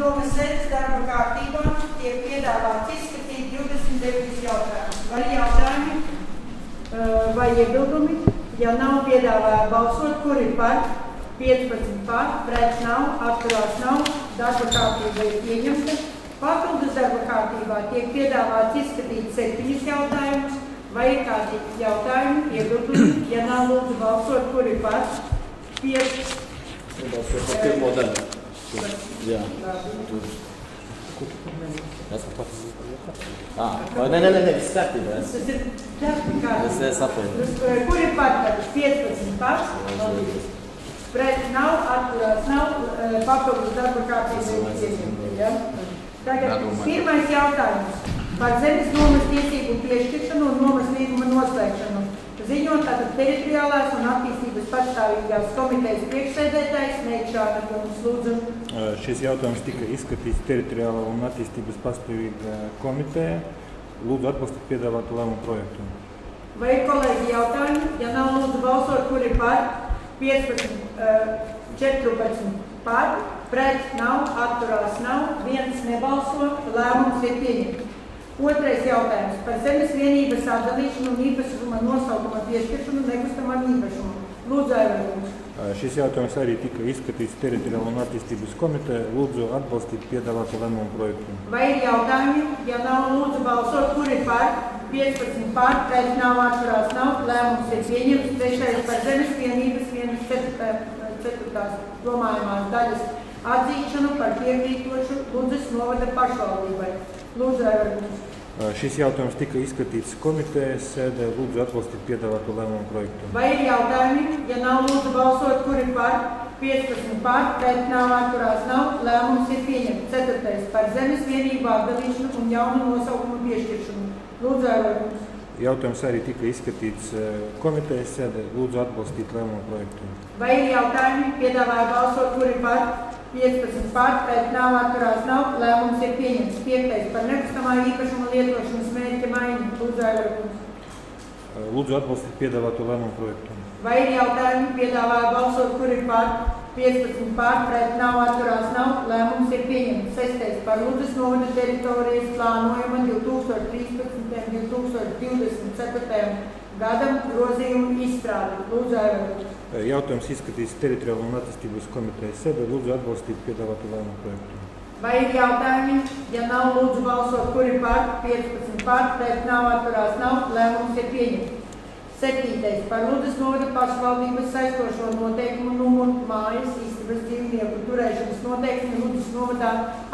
domas sēdes darba kārtībā tiek piedāvāts izskatīt 29 jautājumus. Vai jautājumi vai iebildumi? Ja nav, piedāvāja balsot, kur ir par, 15 par, pret nav, atturās nav, darba kārtība ir pieņemta. Papildus darba kārtībā tiek piedāvāts izskatīt 7 jautājumus. Vai ir kādi jautājumi, iebildumi? Ja nav, lūdzu balsot, kur ir par, 5. Balsot par pirmo daļu. Jā. Nē, viss kārtībā. Tas ir darba kārtībā. Es saprotu. Kur ir par 15 par? Pret nav, atturās nav, papildus darba kārtībā ir pieņemta. Tagad pirmais jautājums par zemes nomas tiesību piešķiršanu un nomas līguma noslēgšanu. Ziņot tātad teritoriālās un attīstības patstāvīgās komitejas priekšsēdētājs Neikšāna kungs, lūdzu. Šis jautājums tika izskatīts teritoriālā un attīstības pastāvīgā komiteja. Lūdzu atbalstīt piedāvātu lēmumu projektu. Vai ir kolēģi jautājumi? Ja nav, lūdzu balsot, kur ir par, 14 par, pret nav, atturās nav, 1 nebalso, lēmums ir pieņemts. Otrais jautājums par zemes vienības atdalīšanu un īpašuma nosaukuma piešķiršanu nekustamam īpašumam. Lūdzu, Aivārkungs. Šis jautājums arī tika izskatīts teritoriālā un attīstības komiteja. Lūdzu atbalstīt piedāvātu lēmumu projektu. Vai ir jautājumi? Ja nav, lūdzu balsot, kur ir par, 15 par, pret nav, atturās nav, lēmums ir pieņemts. Trešais par zemes vienības 1/4 domājumās daļas atzīšanu par piekrītošu Ludzas novada pašvaldībai. Lūdzu, Aivārkungs. Šis jautājums tika izskatīts komitejas sēdē. Lūdzu atbalstīt piedāvātu lēmumu projektu. Vai ir jautājumi? Ja nav, lūdzu balsot, kur ir par, 15 par, pret nav, atturās nav, lēmums ir pieņemts. Ceturtais par zemes vienību atdalīšanu un jaunu nosaukumu piešķiršanu. Lūdzu, Aivārkungs. Jautājums arī tika izskatīts komitejas sēdē. Lūdzu atbalstīt lēmumu projektu. Vai ir jautājumi? Piedāvāja balsot, kur ir par, 15 par, pret nav, atturās nav, lēmums ir pieņemts. 5. par nekustamā īpašuma lietošanas mērķa maiņu. Lūdzu, Aivārkungs. Lūdzu atbalstīt piedāvātu lēmumu projektu. Vai ir jautājumi? Piedāvāja balsot, kur ir par, 15 par, pret nav, atturās nav, lēmums ir pieņemts. 6. par Ludzas novada teritorijas plānojuma 2013. 2024. gadam grozījumu izstrādi. Lūdzu, Aivārkungs. Jautājums izskatīts teritoriālā un attīstības komitejas sēdē. Lūdzu atbalstīt piedāvātu lēmumu projektu. Vai ir jautājumi? Ja nav, lūdzu balsot, kur ir par, 15 par, pret nav, atturās nav, lēmums ir pieņemts. 7. par Ludzas novada pašvaldības saistošo noteikumu numuru mājas istabas dzīvnieku turēšanas noteikumu Ludzas novadā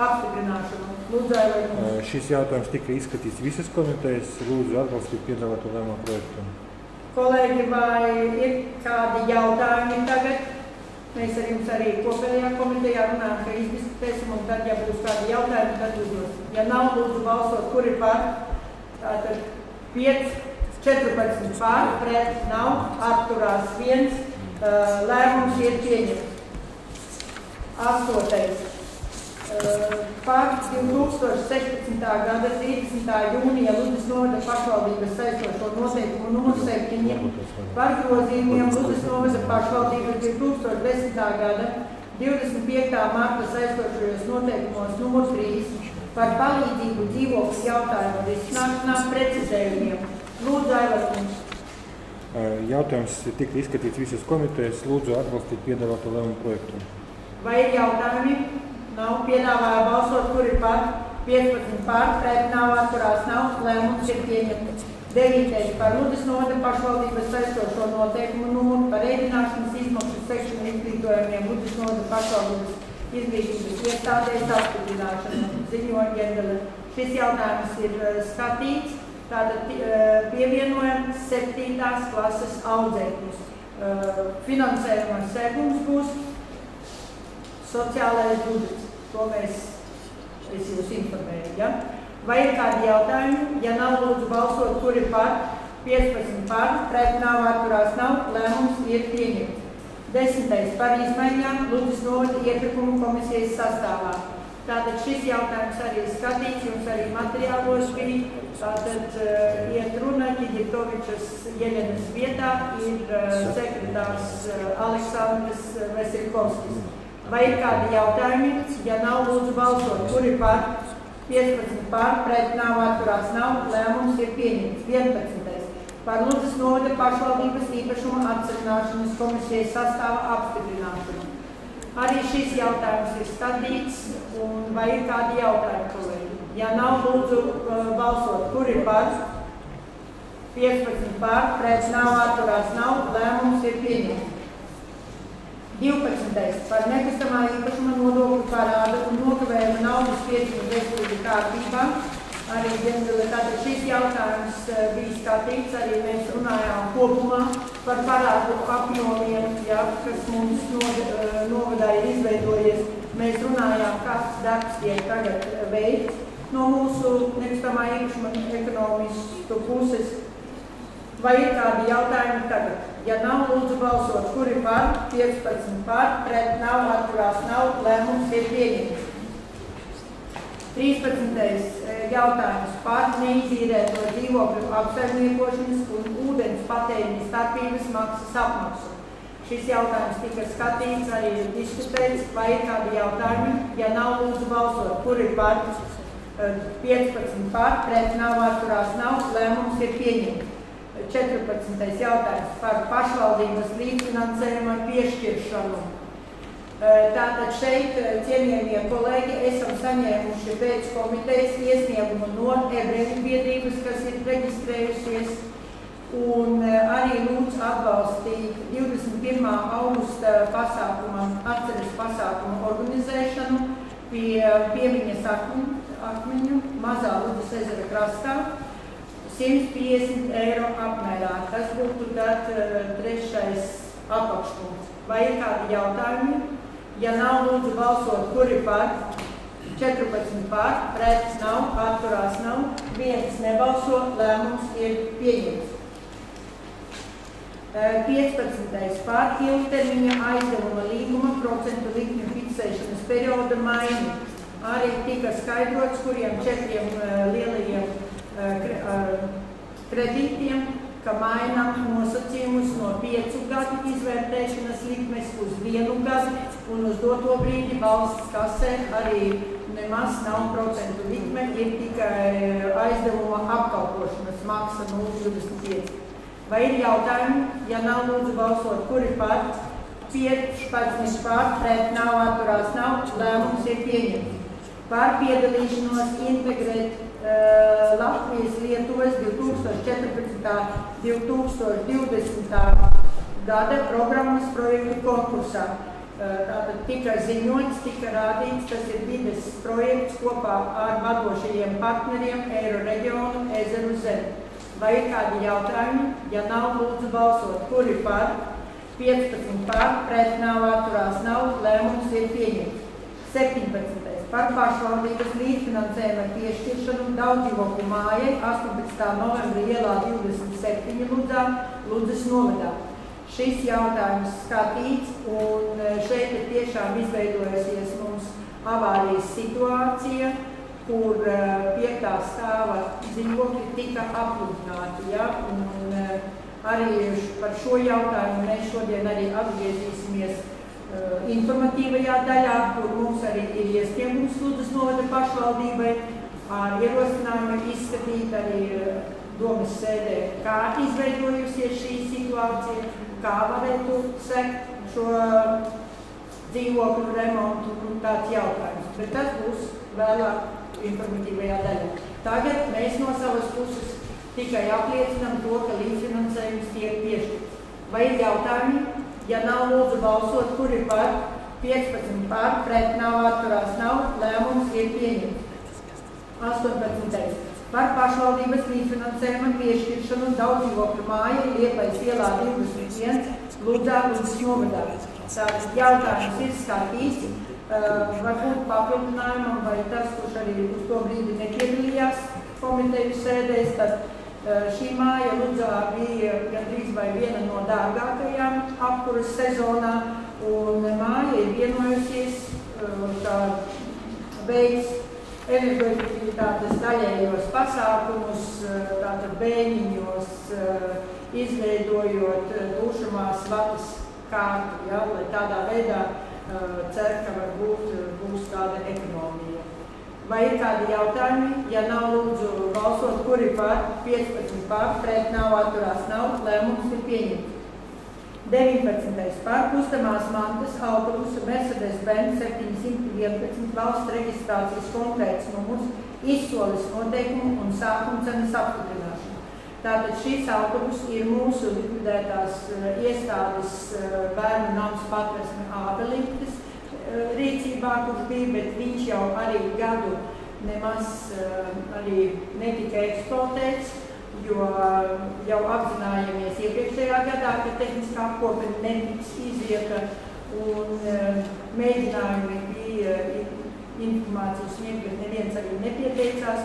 apstiprināšanu. Lūdzu, Aivārkungs. Šis jautājums tika izskatīts visas komitejas. Lūdzu atbalstīt piedāvātu lēmumu projektu. Kolēģi, vai ir kādi jautājumi tagad? Mēs ar jums arī kopējā komitejā runājam, ka izdiskutēsim, un tad, ja būs kādi jautājumi, tad uzdosim. Ja nav, lūdzu balsot, kur ir par, tātad 14 par, pret nav, atturās 1, lēmums ir pieņemts. 8. Par 2016. gada 30. jūnija Ludzas novada pašvaldības saistošo noteikumu numuru 7 par grozījumiem Ludzas novada pašvaldības 2010. gada 25. marta saistošajos noteikumos numuru 3 par palīdzību dzīvokļu jautājumu risināšanā precizējumiem. Lūdzu, Aivārkungs. Jautājums tika izskatīts visas komitejas. Lūdzu atbalstīt piedāvātu lēmumu projektu. Vai ir jautājumi? Nav. Piedāvāja balsot, kur ir par, 15 par, pret nav, atturās nav, lēmums ir pieņemts. 9. par Ludzas novada pašvaldības saistošo noteikumu numuru par ēdināšanas izmaksu sekšanu izglītojumiem Ludzas novada pašvaldības izglītības iestādēs apstiprināšanu. Ziņo Jendele. Šis jautājums ir skatīts, tātad pievienojam 7. klases audzēkļus. Finansējuma segums būs sociālais budžets. To es jūs informēju. Ja? Vai ir kādi jautājumi? Ja nav, lūdzu balsot, kur ir par, 15 par, pret nav, atturās nav, lēmums ir pieņemts. 10. par izmaiņām Ludzas novada iepirkumu komisijas sastāvā. Tātad šis jautājums arī skatīts, jums arī materiālos bija. Tātad iet runa Ķiģirtovičas Jeļenas vietā ir sekretārs Aleksandrs Veselkovskis. Vai ir kādi jautājumi? Ja nav, lūdzu balsot. Kur ir par? 15 par, pret nav, atturās nav, lēmums ir pieņemts. 11. Par Ludzas novada pašvaldības īpašuma atcerināšanas komisijas sastāva apstiprināšanu. Arī šis jautājums ir skatīts, un vai ir kādi jautājumi, kolēģi? Ja nav, lūdzu balsot. Kur ir par? 15 par, pret nav, atturās nav, lēmums ir pieņemts. 12. Par nekustamā īpašuma nodokļu parādu un nokavējuma naudas piešķiršanu veselību kārtībā. Arī tātad šis jautājums bija skatīts, arī mēs runājām kopumā par parādu apjomiem, kas mums novadā ir izveidojies. Mēs runājām, kāds darbs tiek tagad veikts no mūsu nekustamā īpašuma ekonomistu puses. Vai ir kādi jautājumi tagad? Ja nav, lūdzu balsot. Kur ir par? 15 par, pret nav, atturās nav, lēmums ir pieņemts. 13. jautājums par neizīrēto dzīvokļu apsaimniekošanas un ūdens patēriņa starpības maksas apmaksu. Šis jautājums tika skatīts, arī diskutēts. Vai ir kādi jautājumi? Ja nav, lūdzu balsot. Kur ir par? 15 par, pret nav, atturās nav, lēmums ir pieņemts. 14. jautājums par pašvaldības līdzfinansējuma piešķiršanu. Tātad šeit, cienījamie kolēģi, esam saņēmuši pēc komitejas iesniegumu no ebreju biedrības, kas ir reģistrējusies, un arī lūdz atbalstīt 21. augusta atceres pasākumu organizēšanu pie piemiņas akmeņu Mazā Ludzas ezera krastā. 150 eiro apmērā. Tas būtu tad trešais apakšpunkts. Vai ir kādi jautājumi? Ja nav, lūdzu balsot, kur ir par? 14 par, pret nav, atturās nav, viens nebalso, lēmums ir pieņemts. 15. par ilgtermiņa aizdevuma līguma procentu likmju fiksēšanas perioda maiņu. Arī tika skaidrots, kuriem 4 lielajiem kredītiem, ka mainām nosacījumus no 5 gadu izvērtēšanas likmes uz 1 gadu, un uz doto brīdi valsts kasē arī nemaz nav procentu likme, ir tikai aizdevuma apkalpošanas maksa 0,25. Vai ir jautājumi? Ja nav, lūdzu balsot, kur ir par? 15 par, pret nav, atturās nav, lēmums ir pieņemts. Par piedalīšanos integrēt Latvijas Lietuvas 2014.–2020. gada programmas projektu konkursā. Tātad tika ziņots, tika rādīts, tas ir vides projekts kopā ar vadošajiem partneriem Eiroreģionu Ezeru zemi. Vai ir kādi jautājumi? Ja nav, lūdzu balsot. Kur ir par? 15 par, pret nav, atturās nav, lēmums ir pieņemts. 17. Par pašvaldības līdzfinansējuma piešķiršanu daudzdzīvokļu mājai 18. novembra ielā 27 Ludzā, Ludzas novadā. Šis jautājums skatīts, un šeit ir tiešām izveidojusies mums avārijas situācija, kur 5. stāva dzīvokļi tika apludināti. Ja? Un arī par šo jautājumu mēs šodien arī atgriezīsimies informatīvajā daļā, kur mums arī ir iesniegums Ludzas novada pašvaldībai ar ierosinājumu izskatīt arī domas sēdē, kā izveidojusies šī situācija, kā varētu sekt šo dzīvokļu remontu un tāds jautājums. Bet tas būs vēlāk informatīvajā daļā. Tagad mēs no savas puses tikai apliecinām to, ka līdzfinansējums tiek piešķirts. Vai ir jautājumi? Ja nav, lūdzu balsot, kur ir par? 15 par, pret nav, atturās nav, lēmums ir pieņemts. 18. Par pašvaldības līdzfinansējuma piešķiršanu daudzdzīvokļu māju Liepājas ielā 21 Ludzā, Ludzas novadā. Tātad jautājums ir skatīts, varbūt papildinājumam vai tas, kurš arī uz to brīdi nepiedalījās komiteju sēdēs, tad šī māja Ludzā bija gandrīz vai viena no dārgākajām apkuras sezonā, un māja ir vienojusies, kā veids energoefektivitātes daļējos pasākumus, tātad bēniņos, izveidojot dušamās vatas kārtu, ja, lai tādā veidā cer, ka varbūt būs kāda ekonomija. Vai ir kādi jautājumi? Ja nav, lūdzu balsot, kuri par, 15 par, pret nav, atturās nav, lēmums ir pieņemts. 19. par kustamās mantas autobusu Mercedes-Benz 711 valsts reģistrācijas konkrēts numurs, izsoles noteikumu un sākuma cenas apstiprināšanu. Tātad šīs autobus ir mūsu likvidētās iestādes Bērnu nams Patversme Ābelītes rīcībā, kurš bija, bet viņš jau arī gadu nemaz arī netika eksploatēts, jo jau apzinājāmies iepriekšējā gadā, ka tehniskā apkope netiks izieta un mēģinājumi bija informācijas sniegt, bet neviens arī nepieteicās.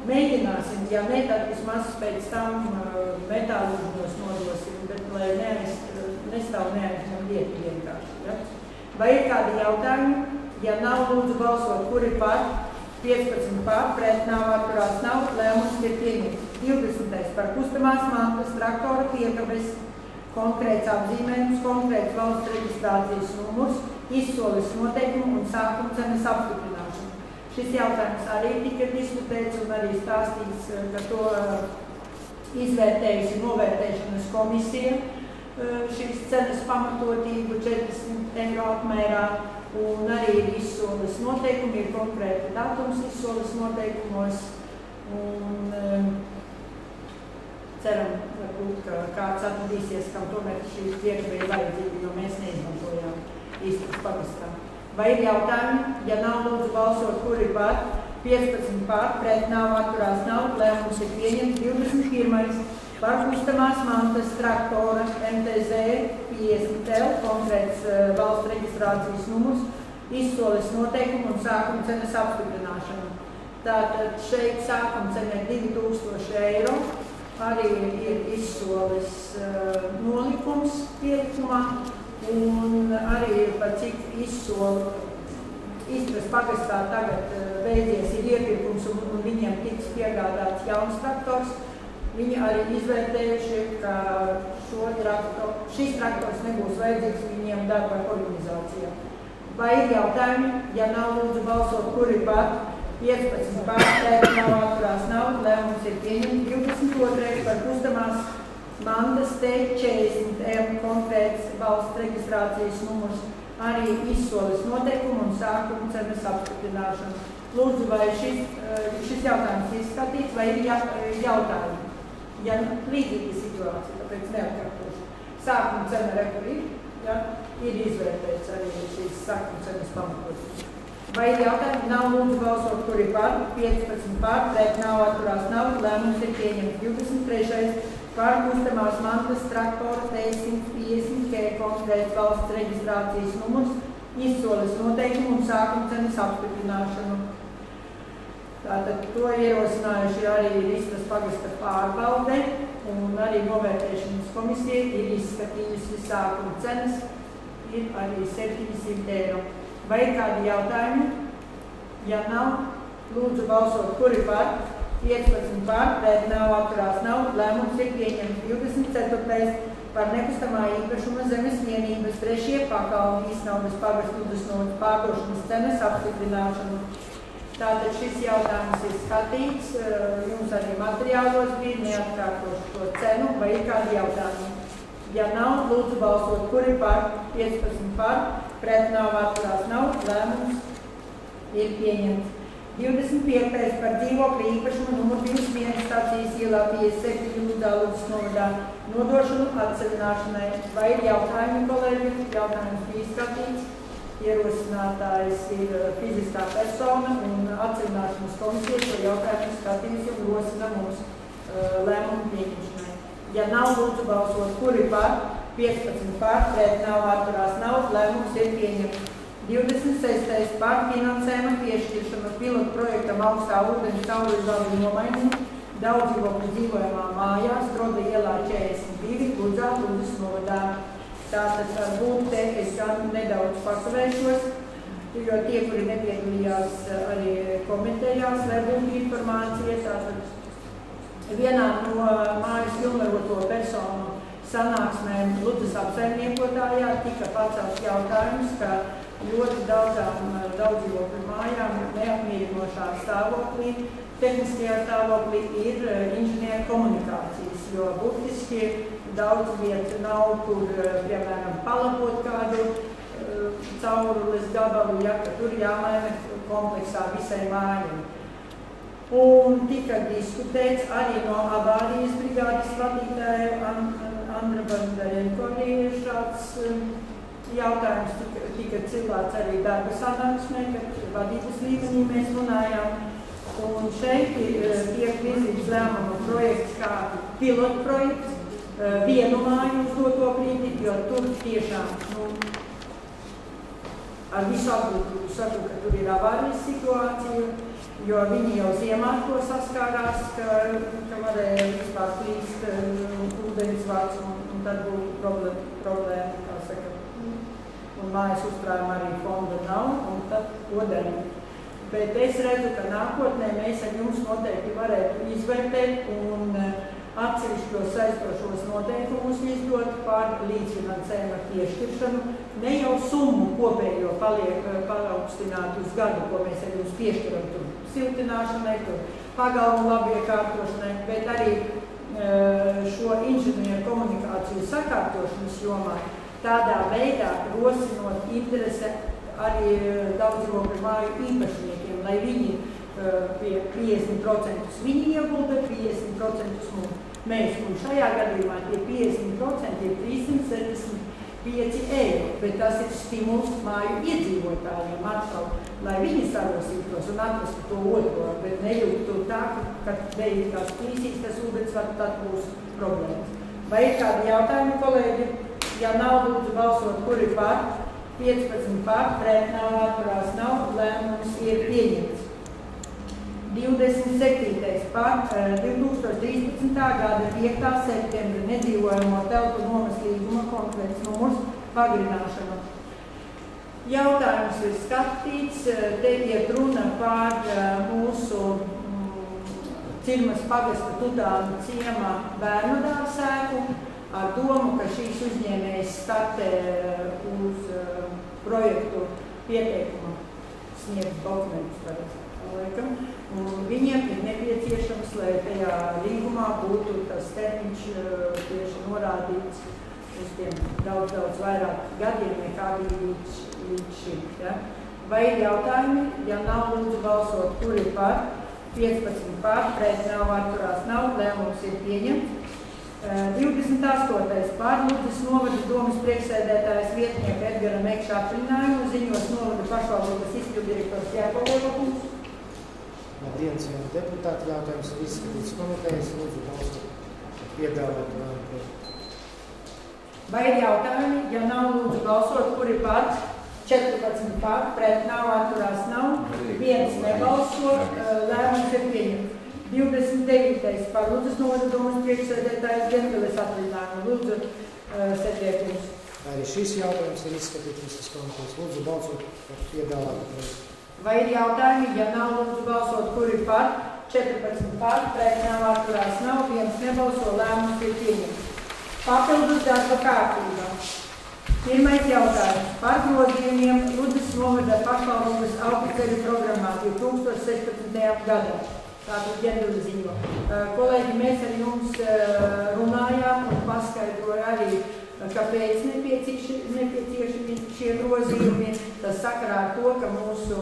Mēģināsim, ja ne, tad vismaz pēc tam metālūžņos nodosim, bet lai nestāv neaizņem vietu vienkārši. Ja? Vai ir kādi jautājumi? Ja nav, lūdzu balsot, kuri par, 15 par, pret nav, atturās nav, lēmums ir pieņemts. 20. par kustamās mantas, traktora piekabes, konkrēts apzīmējums, konkrēts valsts reģistrācijas numurs, izsoles noteikumu un sākuma cenas apstiprināšanu. Šis jautājums arī tika diskutēts un arī stāstīts, ka to izvērtējusi novērtēšanas komisija šīs cenas pamatotību 40 eiro apmērā. Un arī izsoles noteikumi ir konkrēti datums izsoles noteikumos. Un ceram, varbūt, ka kāds atradīsies, kam tomēr šī piekaba ir vajadzīga, jo mēs neizmantojām īstas pagastā. Vai ir jautājumi? Ja nav, lūdzu balsot, kuri par, 15 par, pret nav, atturās nav, lēmums ir pieņemts. 21. par kustamās mantas traktora MTZ 50L, konkrēts valsts reģistrācijas numurs, izsoles noteikumu un sākuma cenas apstiprināšanu. Tātad šeit sākuma cena ir 2000 eiro, arī ir izsoles nolikums pielikumā un arī par cik izsoli Istras pagastā tagad beidzies ir iepirkums un viņiem tiks piegādāts jauns traktors. Viņi arī izvērtējuši, ka šis traktors nebūs vajadzīgs viņiem darba organizācijā. Vai ir jautājumi? Ja nav, lūdzu balsot, kuri par, 15 par, pret nav, atturās nav, lēmums ir pieņemts. 22. par kustamās mantas T40M konkrēts valsts reģistrācijas numurs, arī izsoles noteikumu un sākuma cenas apstiprināšanu. Lūdzu, vai šis jautājums ir skatīts, vai ir jautājumi? Ja līdzīga situācija, tāpēc neatkārtošu. Sākuma cena rekurī, ja, ir izvērtēts arī šīs sākuma cenas pamatotības. Vai ir jautājumi? Nav, lūdzu balsot, kuri par, 15 par, pret nav, atturās nav, lēmums ir pieņemts. 23. par kustamās mantas traktora T150K konkrēts valsts reģistrācijas numurs, izsoles noteikumu un sākuma cenas apstiprināšanu. Tātad to ierosinājuši arī Istras pagasta pārvalde un arī novērtēšanas komisija ir izskatījusi sākuma cenas, ir arī 700 eiro. Vai ir kādi jautājumi? Ja nav, lūdzu balsot, kuri par, 15 par, pret nav, atturās nav, lēmums ir pieņemts. 24. par nekustamā īpašuma zemes vienības 3. pakalni Īsnaudas pagasta Udusnodes pārdošanas cenas apstiprināšanu. Tātad šis jautājums ir skatīts, jums arī materiālos bija, neatkārtošu to cenu, vai ir kādi jautājumi? Ja nav, lūdzu balsot, kuri par, 15 par, pret nav, atturās nav, lēmums ir pieņemts. 25. par dzīvokļu īpašumu numuru 21 stācijas ielā 57 Ludāludas novadā nodošanu atseviļināšanai. Vai ir jautājumi, kolēģi? Jautājums bija skatīts. Ierosinātājs ir fiziskā persona un atseviļināšanas komisija šo jautājumu skatījums un rosina mums lēmumu pieņemšanai. Ja nav, lūdzu balsot, kuri par, 15 par, pret nav, atturās nav, lēmums ir pieņemts. 26. par finansējuma piešķiršanu pilotu projektam augstā ūdens caurvadu nomaiņu daudz dzīvokļu dzīvojamā mājā Stroda ielā 42 Ludzā Ludas novadā. Tātad varbūt te es nedaudz pakavēšos, jo tie, kuri nepiedalījās arī komentējās, lai būtu informācija. Tātad vienā no mājas pilnvaroto personu sanāksmēm Ludzas apsaimniekotājā tika pacelts jautājums, ka ļoti daudzām daudzdzīvokļu mājām neapmierinošā stāvoklī, tehniskajā stāvoklī ir inženieru komunikācijas, jo burtiski daudz vietu nav, kur, piemēram, palabot kādu caurules gabalu, ja, ka tur jāmaina kompleksā visai mājai. Un tika diskutēts arī no avārijas brigādes vadītāja Andra Bandarenko šāds jautājums tika cilāts arī darba sanāksmē, kad vadības līmenī mēs runājām. Un šeit tiek virzīts lēmuma projekts kā pilotprojekts, vienu māju uz doto brīdi, jo tur tiešām, ar visu atbildību saku, ka tur ir avārijas situācija, jo viņi jau ziemā to saskārās, ka varēja vispār plīst ūdens vārds, un tad būtu problēma, kā saka, un mājas uzkrājuma arī fonda nav, un tad odeni. Bet es redzu, ka nākotnē mēs ar jums noteikti varētu izvērtēt un atsevišķos saistošos noteikumus izdot par līdzfinansējuma piešķiršanu, ne jau summu kopējo paaugstināt uz gadu, ko mēs ar jums piešķiram tur siltināšanai, tur pagalmu labiekārtošanai, bet arī šo inženieru komunikāciju sakārtošanas jomā tādā veidā rosinot interese arī daudzdzīvokļu māju īpašniekiem, lai viņi pie 50% viņi iegulda, 50% mēs. Un šajā gadījumā tie 50% ir 375 eiro, bet tas ir stimuls māju iedzīvotājiem atkal, lai viņi sarosītos un atrastu to otro, bet nejūtu tā, ka beigās plīsīs tas ūdens, tad būs problēmas. Vai ir kādi jautājumi, kolēģi? Ja nav, lūdzu balsot, kur ir par? 15 par, pret nav, atturās nav, lēmums ir pieņemts. 27. par 2013. gada 5. septembra nedzīvojamo telpu nomas līguma konkrēts numurs pagarināšanu. Jautājums ir skatīts, te iet runa par mūsu Cirmas pagasta Tudānu ciemā bērnu dārsēku, ar domu, ka šīs uzņēmējas startē uz projektu pieteikuma sniegt dokumentus un viņiem ir nepieciešams, lai tajā līgumā būtu tas termiņš tieši norādīts uz tiem daudz vairāk gadiem nekā līdz šim. Ja? Vai ir jautājumi? Ja nav, lūdzu balsot, kur ir par? 15 par, pret nav, atturās nav, lēmums ir pieņemts. 28. par Ludzas novada domas priekšsēdētājas vietnieka Edgara Mekša atrunājumu ziņos novada pašvaldības izpildirektors Jākovs. Labdien, cienījamie deputāti, jautājums ir izskatīts komitejas, lūdzu balsot piedāvāt lēmumu. Vai ir jautājumi? Ja nav, lūdzu balsot, kur ir par? 14 par, pret nav, atturās nav, viens nebalso, lēmums ir pieņemts. 29. par Ludzas novada domas priekšsēdētājas Genviles atrunājumu. Lūdzu, sēdiet jums. Arī šis jautājums ir izskatīts visas komitejas. Lūdzu balsot par piedāvātu projektu. Vai ir jautājumi? Ja nav, lūdzu balsot, kur ir par? 14 par, pret nav, atturās nav, viens nebalso, lēmums ir pieņemts. Papildus darba kārtībā. Pirmais jautājums par grozījumiem Ludzas novada pašvaldības autoceļu programmā 2016. gadā. Tātad ģenduli ziņo. Kolēģi, mēs ar jums runājām un paskaidroja arī, kāpēc nepieciešami šie grozījumi. Tas sakarā ar to, ka mūsu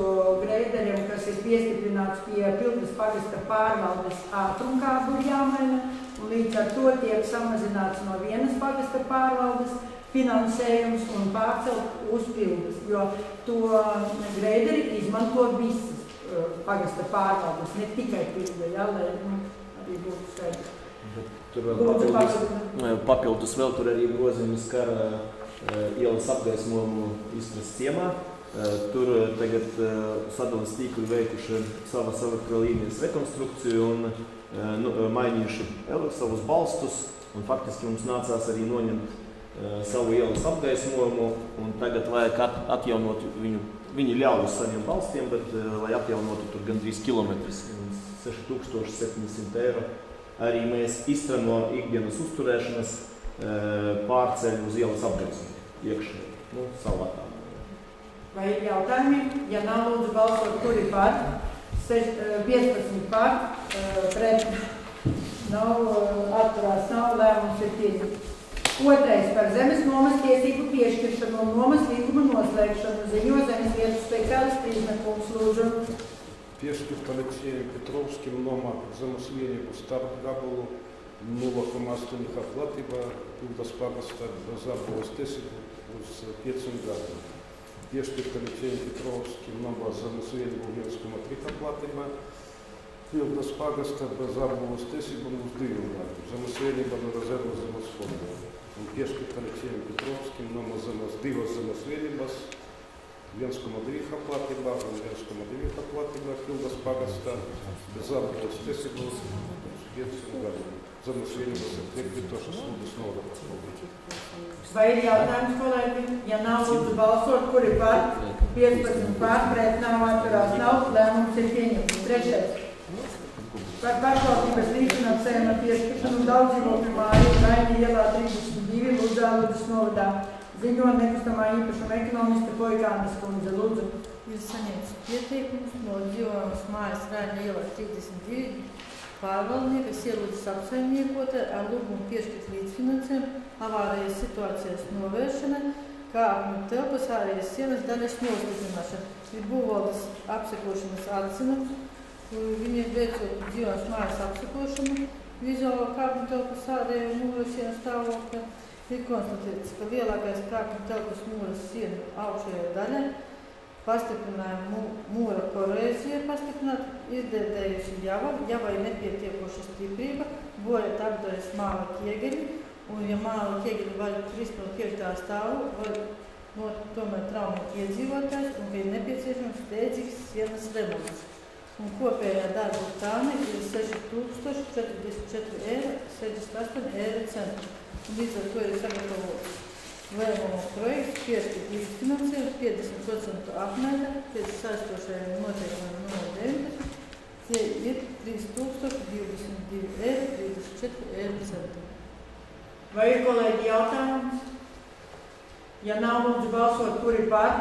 greideriem, kas ir piestiprināts pie Pildas pagasta pārvaldes ātrumkābu jāmaina, un līdz ar to tiek samazināts no vienas pagasta pārvaldes finansējums un pārcelt uz Pildas, jo to greideri izmanto visas pagasta pārvaldes, ne tikai Pilda, ja, lai arī būtu skaidrs. Tur vēl papildus vēl tur arī grozījums skar ielas apgaismojumu izprast ciemā. Tur tagad sadales tīkli veikuši savas elektrolīnijas rekonstrukciju un mainījuši savus balstus, un faktiski mums nācās arī noņemt savu ielas apgaismojumu, un tagad vajag atjaunot viņu. Viņi ļauj uz saviem balstiem, bet, lai atjaunotu tur gandrīz kilometris, 6700 eiro. Arī mēs izstrano ikdienas uzturēšanas pārceļ uz ielas apgaismu iekšē, salātā. Vai ir jautājumi? Ja nav, lūdzu balsot, kuri par? 15 par, pret nav, atturās nav, lēmums ir pieņemts. Otrais par zemes nomas tiesību piešķiršanu un nomas līguma noslēgšanu ziņo zemes vietas speciālists Trīsnekungs, lūdzu. Piešķirt Aleksejam Petrovskim nomā zemes vienību starp gabalu 0,8 ha platība Pildas pagasta Zabulas tiesību uz 5 gadiem. Piešķirt Aleksejam Petrovskim nomā zemes vienību 1,3 ha platība Pildas pagasta Zabulas tiesību uz 2 gadiem. Zemes vienība no rezervu zemes fonda. Un piešķirt Aleksejam Petrovskim nomā divas zemes vienības 1,2 ha platība un 1,2 ha platība Pildas pagasta Zabulas tiesību uz 5 gadiem. Zemes vienības ir piekritošas lūdus nodokļus. Vai ir jautājums, kolēģi? Ja nav, lūdzu balsot, kuri par? 15 par, pret nav, atturās nav, lēmums ir pieņemts. Trešais. Par pašvaldības līdzfinansējumu piešķiršanu daudzdzīvokļu māju Raini ielā 32 Ludzā Ludzas novadā. Ziņo nekustamā īpašuma ekonomiste Poikānes kundze, lūdzu. Ir saņemts pieteikums no dzīvojamas mājas Raini ielā 32 pārvaldniekas ielūdzas apsaimniekota ar lūgumu piešķirt līdzfinansējumu avārijas situācijas novēršanai, kā telpas ārējas sienas daļas nostiprināšana. Ir būvvaldes apsekošanas atzinums, viņi veicot dzīvojamas mājas apsekošanu, vizuālo kāpņu telpas ārēju mūras sienas stāvokļa. Ir konstatēts, ka lielākais kāpņu telpas mūras sienu augšējā daļa pastiprinājuma mūra korēzija pastiprināt, izdēdējuši javai nepietiekoša stiprība, bojat apdaļas māla ķiegeļi, un ja māla ķiegeļi var krist no 5. stāvu, var tomēr traumēt iedzīvotājs, un ka ir nepieciešams steidzīgs sienas remonts. Un kopējā darba tāne ir 6044,68 eiro centri. Līdz ar to ir sagatavots lēmumu projekts piešķirt līdzfinansējumu 50% apmērā pēc saistošajiem noteikumiem no 19. Tie ir 3022,34 eiro centri. Vai ir, kolēģi, jautājums? Ja nav, lūdzu balsot, kuri par?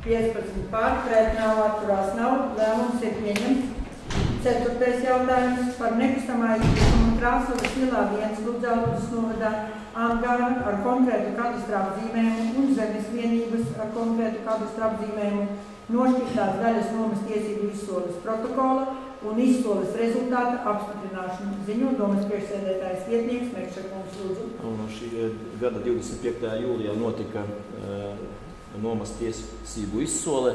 15 par, pret nav, atturās nav, lēmums ir pieņemts. Ceturtais jautājums par nekustamā īpašuma Krāslavas ielā 1 Ludzā Ludzas novadā angāru ar konkrētu kadastra apzīmējumu un zemes vienības ar konkrētu kadastra apzīmējumu nošķirtās daļas nomas tiesību izsoles protokola un izsoles rezultāta apstiprināšanu. Ziņo domas priekšsēdētājs vietnieks Mekšakungs, lūdzu. Šī gada 25. jūlijā notika nomas tiesību izsole.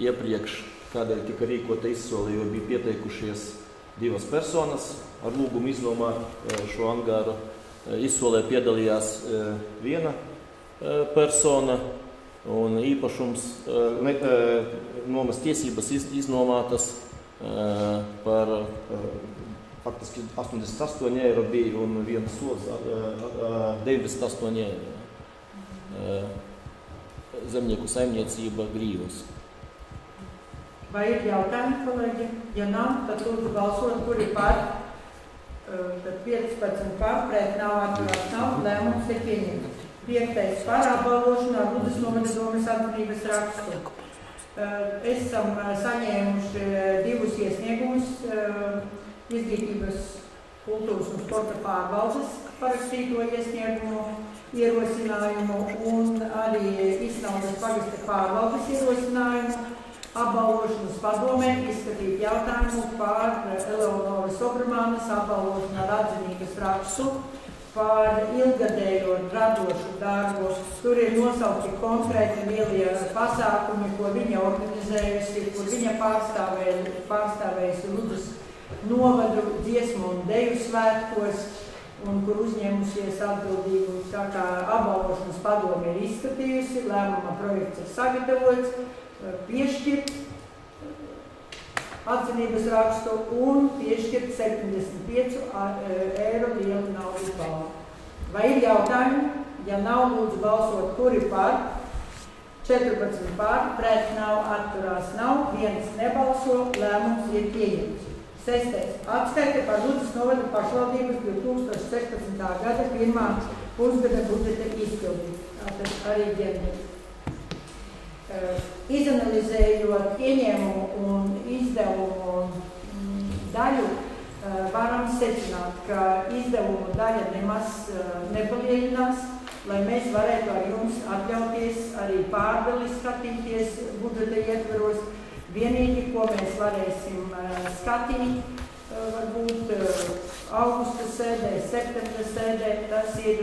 Iepriekš, kādēļ tika rīkota izsole, jo bija pieteikušies 2 personas ar lūgumu iznomāt šo angāru. Izsolē piedalījās 1 persona un īpašums nomas tiesības iznomātas par faktiski 88 eiro bija un viens sods 98 eiro. Zemnieku saimniecība Grīvas. Vai ir jautājumi, kolēģi? Ja nav, tad lūdzu balsot, kuri par? Tad 15 par, pret nav, atturās nav, lēmums ir pieņemts. 5. par apbalvošanu ar Ludzas novada domes atzinības rakstu. Esam saņēmuši 2 iesniegumus izglītības, kultūras un sporta pārvaldes parakstīto iesniegumu ierosinājumu un arī Iznaudas pagasta pārvaldes ierosinājumu. Apbalvošanas padomē izskatīt jautājumu par Eleonoras Obramānas apbalvošanu ar atzinības rakstu par ilgadējo radošu darbu. Tur ir nosaukti konkrēti lielie pasākumi, ko viņa organizējusi, kur viņa pārstāvējusi Ludzas novadu dziesmu un deju svētkos un kur uzņēmusies atbildību. Tā kā apbalvošanas padome ir izskatījusi, lēmuma projekts ir sagatavots, piešķirt atzinības rakstu un piešķirt 75 eiro lielu naudas balvu. Vai ir jautājumi? Ja nav, lūdzu balsot, kuri par? 14 par, pret nav, atturās nav, 1 nebalso, lēmums ir pieņemts. 6. Atskaite par Ludzas novada pašvaldības 2016. gada 1. pusgada budžeta izpildi. Tātad arī ģenerēt. Izanalizējot ieņēmumu un izdevumu daļu, varam secināt, ka izdevumu daļa nemaz nepalielinās, lai mēs varētu ar jums atļauties arī pārdali skatīties budžeta ietveros. Vienīgi, ko mēs varēsim skatīt, varbūt augusta sēdē, septembra sēdē, tas ir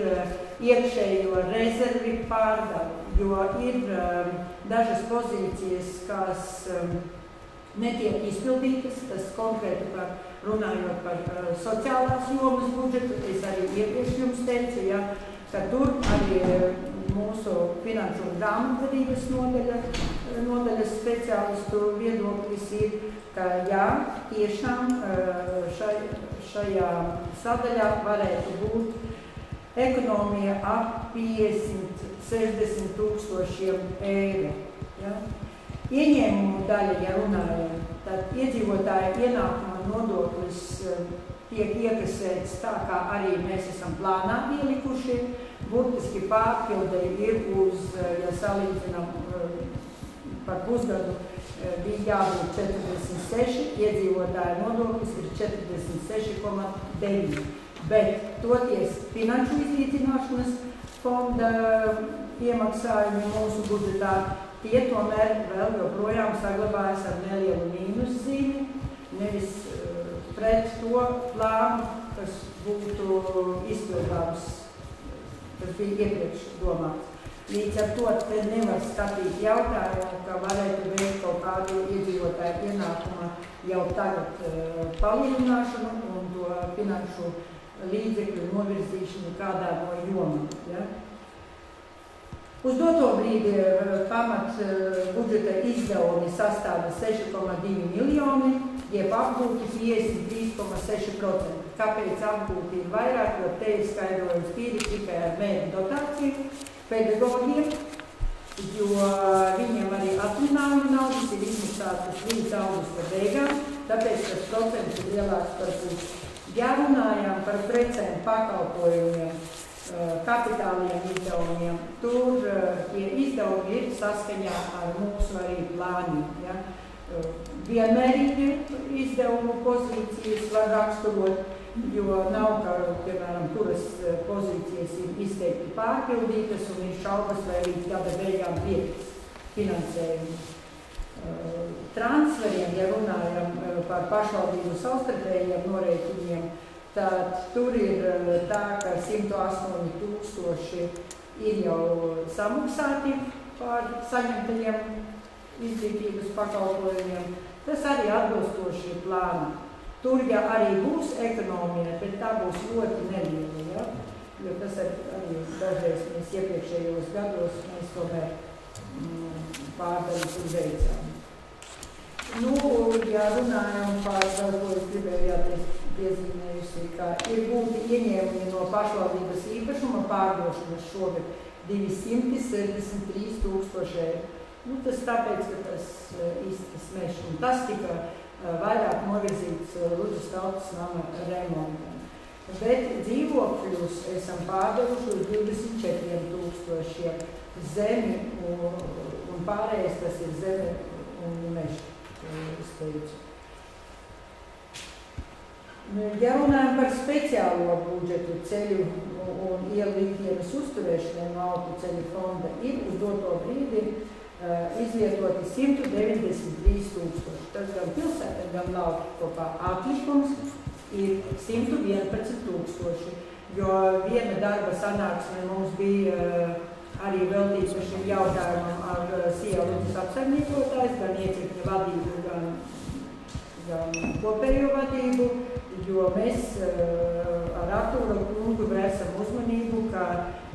iekšējo rezervi pārdali, jo ir dažas pozīcijas, kas netiek izpildītas, tas konkrēti runājot par sociālās jomas budžetu, es arī iepriekš jums teicu, ja, ka tur arī mūsu finanšu un grāmatvedības nodaļas speciālistu viedoklis ir, ka jā, tiešām šajā sadaļā varētu būt ekonomija ap 50–60 tūkstošiem eiro. Ja? Ieņēmumu daļa, ja runājam, tad iedzīvotāja ienākuma nodoklis tiek iekasēts tā, kā arī mēs esam plānā ielikuši. Burtiski pārpilde ir uz, ja salīdzinām par pusgadu, bija jābūt 46, iedzīvotāja nodoklis ir 46,9. Bet toties finanšu iznīcināšanas fonda iemaksājumi mūsu budžetā, tie tomēr vēl joprojām saglabājas ar nelielu mīnuszīmi, nevis pret to plānu, kas būtu izpildāms, kas bija iepriekš domāts. Līdz ar to te nevar skatīt jautājumu, ka varētu veikt kaut kādu iedzīvotāju ienākumu jau tagad palielināšanu un to finanšu līdzekļu novirzīšanu kādā no jomām. Ja? Uz doto brīdi pamat budžeta izdevumi sastāda 6,2 miljoni, jeb apgūti 53,6%. Kāpēc apgūti ir vairāk, jo te ir skaidrojums tīri tikai ar mērķu dotāciju pedagogiem, jo viņiem arī atvinājuma naudas ir izmaksātas līdz augusta beigām, tāpēc tas procents ir lielāks par pusi. Ja runājām par precēm, pakalpojumiem, kapitāliem izdevumiem, tur tie izdevumi ir saskaņā ar mūsu arī plāniem. Ja? Vienmērīgi izdevumu pozīcijas var raksturot, jo nav, ka, piemēram, kuras pozīcijas ir izteikti pārpildītas un ir šaubas, vai līdz gada beigām pietiks finansējumu. Transferiem, ja runājam par pašvaldību savstarpējiem norēķiniem, tad tur ir tā, ka 108 000 ir jau samaksāti par saņemtajiem izglītības pakalpojumiem. Tas arī atbilstoši plānam. Tur, ja arī būs ekonomija, bet tā būs ļoti neliela, ja? Jo tas arī dažreiz mēs iepriekšējos gados mēs tomēr pārdaļas veicām. Nu, ja runājam par ko es gribēju piezīmējusi, ka ir būti ieņēmumi no pašvaldības īpašuma pārdošanas šogad 263 000 eiro. Nu, tas tāpēc, ka tas īsti smešs. Un tas tika vairāk novirzīts Ludzas tautas nama remontam. Bet dzīvokļus esam pārdevuši uz 24 000 zemi un pārējais tas ir zeme un meža. Ja runājam par speciālo budžetu ceļu un ielītienas uzturēšanai no autoceļu fonda, ir uz doto brīdi izlietoti 193 000. Tas gan pilsēta, gan lauki kopā atlikums ir 111 000, jo viena darba sanāksme mums bija arī veltīta šim jautājumam ar Sievu Ludzas apsaimniekotājs, gan iecirkņa vadību, gan kopējo vadību, jo mēs ar Artūra kungu vērsam uzmanību, ka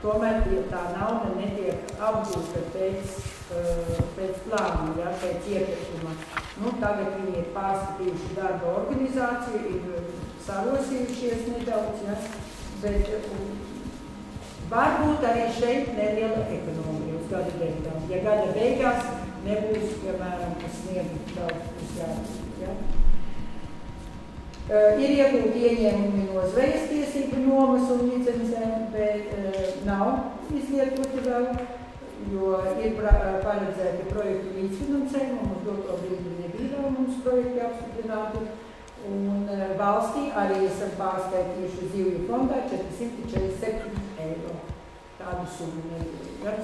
tomēr tā nauda netiek apgūta pēc plāna, ja, pēc iepirkuma. Nu, tagad viņi ir pārskatījuši darba organizāciju, ir sarosījušies nedaudz, ja, bet varbūt arī šeit neliela ekonomija uz gada beigām. Ja gada beigās nebūs, piemēram, sniegu daudz uzjādus. Ja? Ir iegūti ieņēmumi no zvejas tiesību nomas un licencēm, bet nav izlietoti vēl, jo ir paredzēti projektu līdzfinansējumu, mums doto brīdi nebija vēl mums projekti apstiprināti, un valstī arī esam pārskaitījuši zivju fondā 447 eiro. Tādu summu nebija.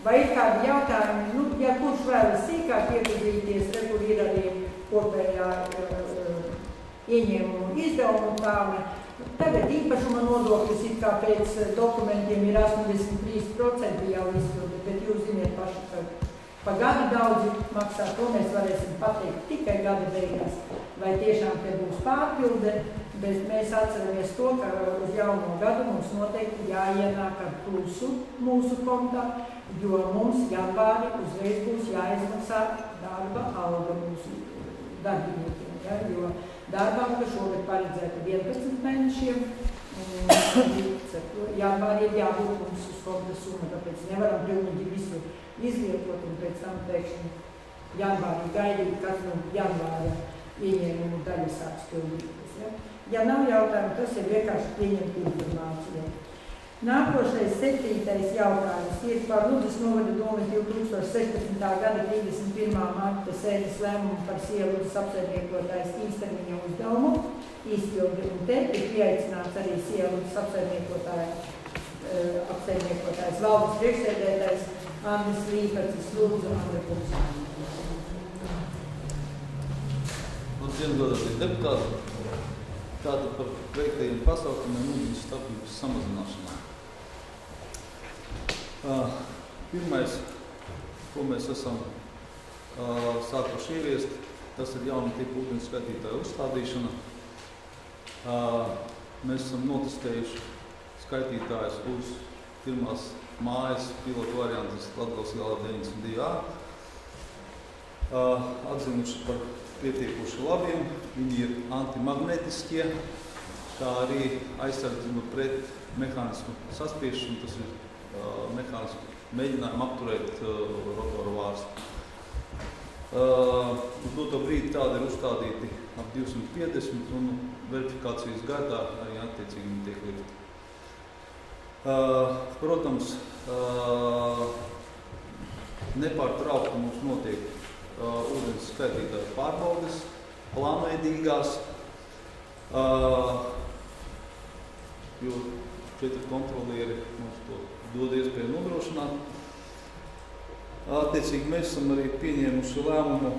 Vai ir kādi jautājumi, ja kurš vēlas sīkāk iepazīties, kur ir arī kopējā ieņēmumu izdevumu tāme. Tagad īpašuma nodoklis it kā pēc dokumentiem ir 83% jau izpildi, bet jūs ziniet paši, ka pa gadu daudzi maksā, to mēs varēsim pateikt tikai gada beigās. Vai tiešām te būs pārpilde, bet mēs atceramies to, ka uz jauno gadu mums noteikti jāienāk ar plusu mūsu kontā, jo mums janvāri uzreiz būs jāizmaksā darba alga mūsu darbiniekiem, ja? Jo darba alga šogad paredzēta 11 mēnešiem, un janvāri ir jābūt mums uz konta summa, tāpēc nevaram pilnīgi visu izlietot un pēc tam pēkšņi janvārī gaidīt, kad janvāra ieņēmumu daļa sāks pildīties. Ja nav jautājumu, tas ir vienkārši pieņemt informāciju. Nākošais 7. jautājums ir par Ludzas novada domas 2016. gada 31. marta sēdes lēmumu par Sieludzas apsaimniekotājas īstermiņa uzdevumu izpildi, un te ir pieaicināts arī Sieludzas apsaimniekotājs valdes priekšsēdētājs Andris Līpercis. Lūdzu, Andri kungs. Labdien, godātie deputāti! Tātad par veiktajiem pasākumiem ūdens starpības samazināšanā. Pirmais, ko mēs esam sākuši ieviest, tas ir jauna tipa ūdens skaitītāju uzstādīšana. Mēs esam notestējuši skaitītājus uz pirmās mājas pilotu variantas Latgales ielā 92A. Atzinuši par pietiekuši labiem, viņi ir antimagnetiskie, kā arī aizsardzība pret mehānismu saspiešanu, tas ir mehānismu mēģinājumu apturēt rotoru vārstu. Uz doto brīdi tādi ir uzstādīti ap 250 un verifikācijas gaitā arī attiecīgi viņi tiek liekti. Protams, nepārtraukti mums notiek ūdens skaitītāju pārbaudes, plānveidīgās, jo 4 kontrolieri mums to dod iespēju nodrošināt. Attiecīgi mēs esam arī pieņēmuši lēmumu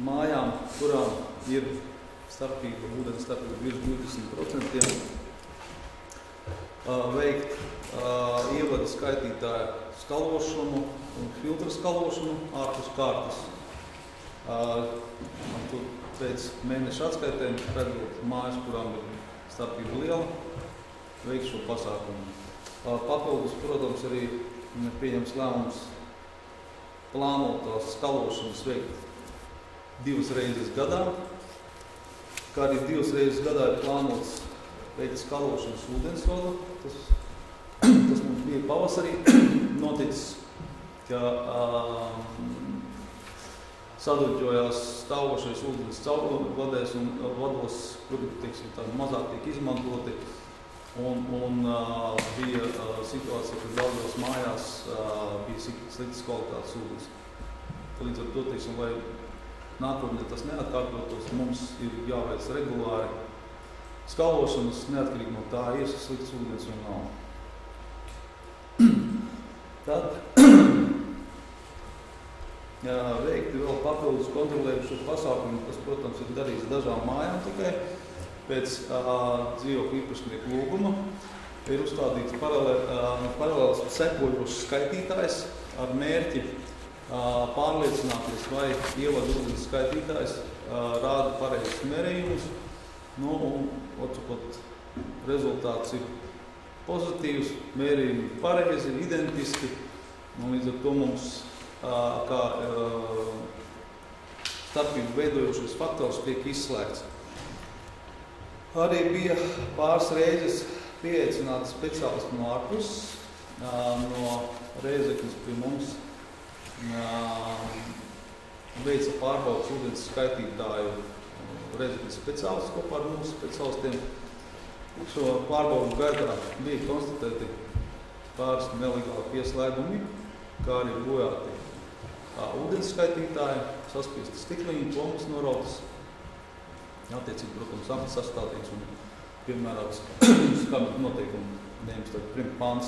mājām, kurām ir starpība, ūdens starpība virs 20%, veikt ievada skaitītāju skalošanu un filtru skalošanu ārpus kārtas. Pēc mēneša atskaitēm, redzot mājas, kurām ir starpība liela, veikt šo pasākumu. Papildus, protams, arī pieņems lēmums plānotās skalošanas veikt 2 reizes gadā, kā arī 2 reizes gadā ir plānots veikt skalošanas ūdensvadu. Tas mums bija pavasarī noticis, ka saduļķojās stāvošais ūdens caurvadēs un vados, kuri, teiksim, tā mazāk tiek izmantoti. Un bija situācija, ka daudzos mājās bija sliktas kvalitātes ūdens. Līdz ar to, teiksim, lai nākotnē tas neatkārtotos, mums ir jāveic regulāri skalošanas, neatkarīgi no tā, ir slikts ūdens un nav. Tad veikti vēl papildus kontrolējušos pasākumu, kas, protams, ir darīts dažām mājām tikai. Pēc dzīvokļu īpašnieku lūguma ir uzstādīts paralēls sekojošs skaitītājs ar mērķi pārliecināties, vai ievada ūdens skaitītājs rāda pareizes mērījumus. Un, otrkārt, rezultāts ir pozitīvs, mērījumi pareizi, identiski. Līdz ar to mums kā starpību veidojošais faktors tiek izslēgts. Arī bija pāris reizes pieaicināti speciālisti no ārpuses, no Rēzeknes pie mums veica pārbaudas ūdens skaitītāju rezerves speciālistus kopā ar mūsu speciālistiem. Šo pārbaudu gaitā bija konstatēti pāris nelegāli pieslēgumi, kā arī bojāti ūdens skaitītāji, saspiesti stikliņi, plombas norautas, attiecīgi, protams, akts sastādīts un piemērots skarbju noteikumu 19. pāns.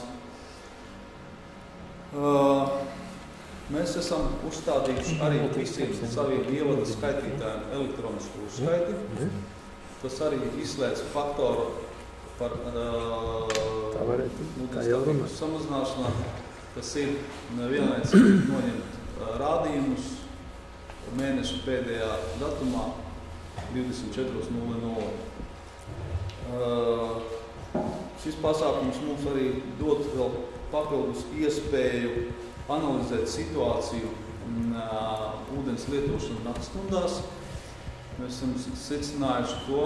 Mēs esam uzstādījuši arī visiem saviem ievada skaitītājiem elektronisku uzskaiti. Tas arī izslēdz faktoru par ūdens samazināšanā. Tas ir vienlaicīgi noņemt rādījumus mēneša pēdējā datumā 24.00. Šis pasākums mums arī dod vēl papildus iespēju analizēt situāciju ūdens lietošanu naktsstundās. Mēs esam secinājuši to,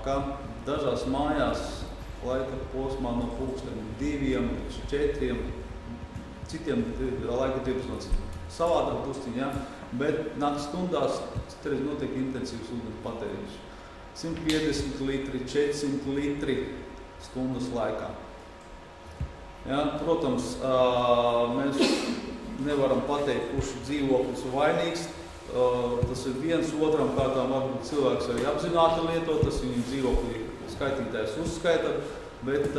ka dažās mājās laika posmā no pulksteni 2, 4, citiem laika 12 savādāk drusciņi, ja? Bet naktsstundās citreiz notiek intensīvs ūdens patēriņš. 150 litri, 400 litri stundas laikā. Ja, protams, mēs nevaram pateikt, kurš dzīvoklis ir vainīgs. Tas ir viens otram kārtām, varbūt cilvēks arī apzināti lieto, tas viņa dzīvoklī skaitītājs uzskaita, bet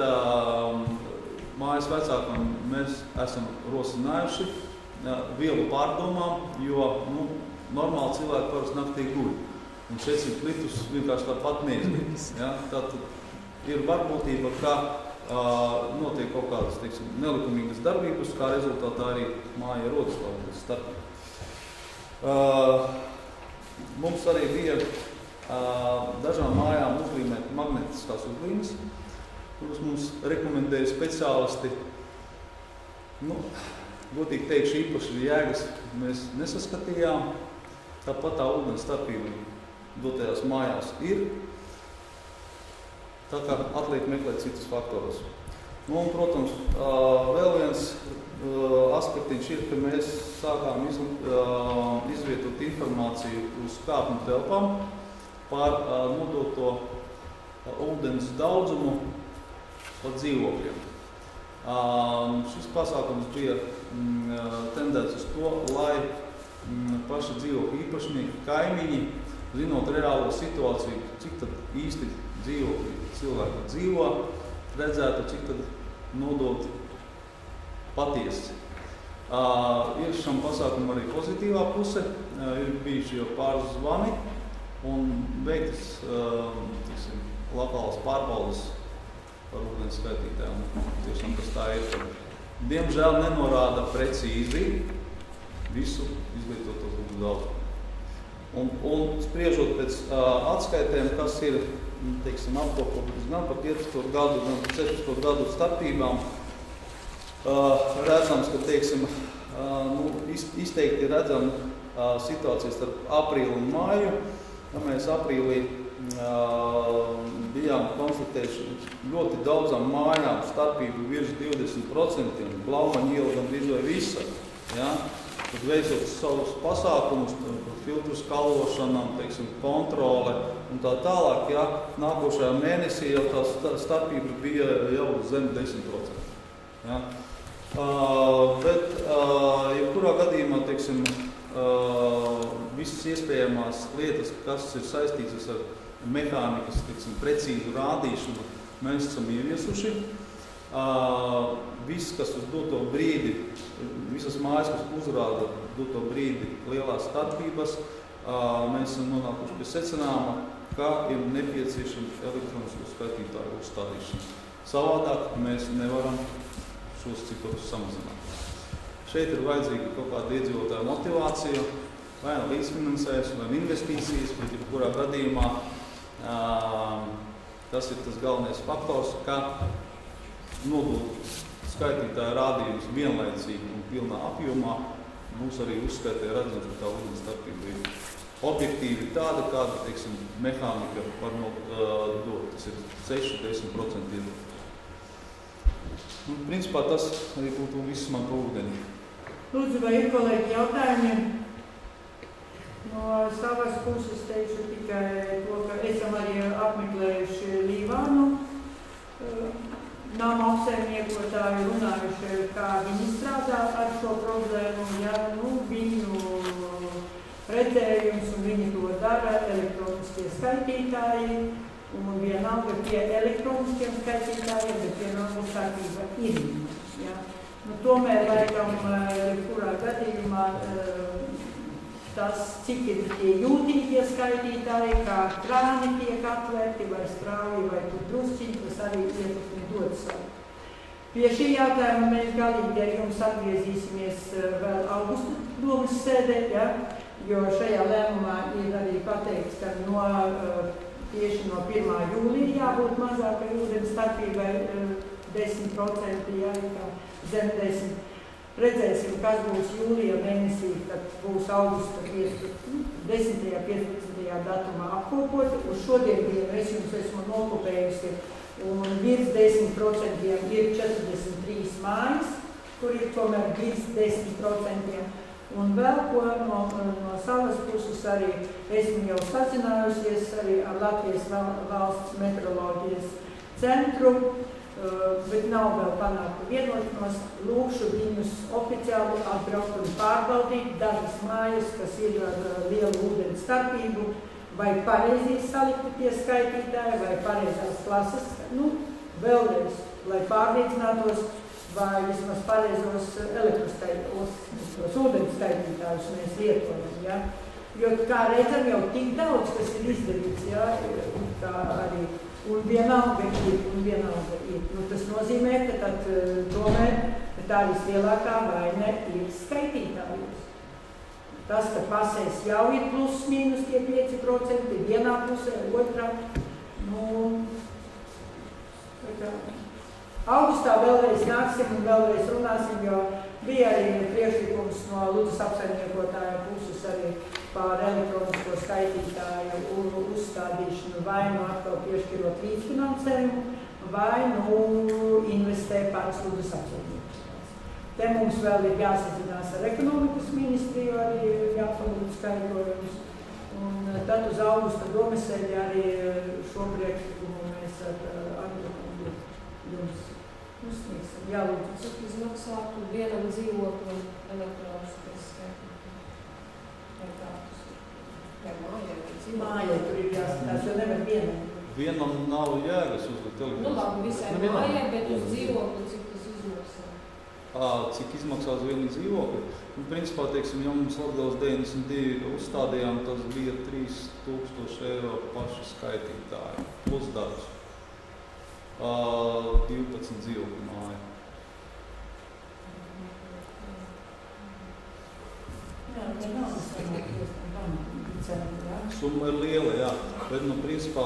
mājas vecākam mēs esam rosinājuši vielu pārdomām, jo normāli cilvēki parasti naktī guļ. Un 400 litrus vienkārši tāpat neizdarīs. Ja? Tātad ir varbūtība, ka notiek kaut kādas, teiksim, nelikumīgas darbības, kā rezultātā arī māja rodas kaut starpība. Mums arī bija dažām mājām uzlīmēt magnetiskās uzlīmes, kuras mums rekomendēja speciālisti. Godīgi teikšu, īpaši jēgas mēs nesaskatījām. Tāpat tā ūdens starpība dotajās mājās ir. Tā kā atliek meklēt citus faktorus. Un, protams, vēl viens aspektiņš ir, ka mēs sākām izvietot informāciju uz kāpņu telpām par nodoto ūdens daudzumu pa dzīvokļiem. Šis pasākums bija tendēts uz to, lai paši dzīvokļu īpašnieki, kaimiņi, zinot reālo situāciju, cik tad īsti dzīvokļi cilvēki dzīvo, redzētu, cik tad nodot patiesi. Ir šam pasākumam arī pozitīvā puse, ir bijuši jau pāris zvani un veiktas lokālas pārbaudes par ūdens skaitītājiem. Tiešām tas tā ir. Diemžēl nenorāda precīzi visu izlietoto ūdens daudzumu. Un spriežot pēc atskaitēm, kas ir apkopotas gan par 15 gadu, gan par 17 gadu starpībām, redzams, ka izteikti redzam situācijas starp aprīli un māju. Ja mēs aprīlī bijām konstatējuši ļoti daudzām mājām starpību virs 20%, Blaumaņa iela gandrīz vai visa. Ja? Tad veicot savus pasākumus, filtru skalošanām, kontrole un tā tālāk, ja, nākošajā mēnesī jau tā starpība bija jau zem 10%. Ja. Bet, jebkurā gadījumā, visas iespējamās lietas, kas ir saistītas ar mehānikas, precīzu rādīšanu, mēs esam ieviesuši. Viss, kas uz doto brīdi, visas mājas, kas uzrāda doto brīdi lielās starpības, mēs esam nonākuši pie secinājuma, ka ir nepieciešama elektronisko skaitītāju uzstādīšana. Savādāk mēs nevaram šos ciparus samazināt. Šeit ir vajadzīga kaut kāda iedzīvotāja motivācija, vai līdzfinansējums, vai investīcijas, bet jebkurā gadījumā tas ir tas galvenais faktors, ka nodot skaitītāja rādījums vienlaicīgi un pilnā apjomā būs arī uzskaitē redzams, ka tā ūdens starpība ir objektīvi tāda, kāda, mehānika var dot. Tas ir 6–10%. Principā tas arī būtu viss man pa ūdeni. Lūdzu, vai ir kolēģi jautājumiem? No savas puses teikšu tikai to, ka esam arī apmeklējuši Līvānu. Nama apsaimniekotāji runājuši, kā viņi strādā ar šo problēmu. Ja, viņu redzējums un viņi to dara elektroniskie skaitītāji. Un vienalga pie elektroniskiem skaitītājiem, bet vienalga kārtība ir. Ja. Tomēr, laikam, kurā gadījumā tas, cik ir tie jūtīgie skaitītāji, kā krāni tiek atvērti, vai strauji, vai tur drusciņi, tas arī ietekmi dod savu. Pie šī jautājuma mēs galīgi ar jums atgriezīsimies vēl augusta domas sēdē, ja? Jo šajā lēmumā ir arī pateikts, ka tieši no 1. jūlija jābūt mazākai ūdens starpībai 10%, ja, zem 10%. Redzēsim, kas būs jūlija mēnesī, kad būs augusta 10. 15. datumā apkopot. Uz šodienu es jums esmu nokopējusi un virs 10% ir 43 mājas, kur ir tomēr virs 10%. Un vēl ko no savas puses arī esmu jau sazinājusies arī ar Latvijas valsts meteoroloģijas centru, bet nav vēl panākta vienošanos. Lūkšu viņus oficiāli atbraukt un pārbaudīt dažas mājas, kas ir ar lielu ūdens starpību, vai pareizi salikti tie skaitītāji, vai pareizās klases. Vēlreiz, lai pārliecinātos, vai vismaz pareizos tos ūdens skaitītājus mēs lietojam. Ja? Jo, kā redzam, jau tik daudz, kas ir izdarīts, ja? Kā arī un vienalga ir. Tas nozīmē, ka tad tomēr tā vislielākā vaina ir skaitītājos. Tas, ka pasēs jau ir plus mīnus tie 5%, vienā pusē, otrā. Augustā vēlreiz nāksim un vēlreiz runāsim, jo bija arī priekšlikums no Ludzas apsaimniekotāja puses arī pār elektronisko skaitītāju uzstādīšanu, vai atkal piešķirot līdzfinansējumu, vai investē pats Ludzas apsaimniekotājs. Te mums vēl ir jāsazinās ar ekonomikas ministriju, arī jāpalūdz skaidrojums. Un tad uz augusta domasēļi arī šo priekšlikumu mēs ar Andru jums uzsniegsim. Jā, lūdzu. Cik izmaksātu vienam dzīvoklim elektroniskais skaitītājs? Vai mājai vai dzīvoklim? Mājai tur ir jāskatās, jo nevar vienam. Vienam nav jēgas uzlikt televīziju. Labi, visai mājai, bet uz dzīvokli cik tas izmaksā? Cik izmaksā uz vienu dzīvokli? Principā, teiksim, ja mums Latgales 92 uzstādījām, tas bija 3000 eiro paši skaitītāji, plus darbs. 12 dzīvokļu māja. Summa ir liela, jā, bet principā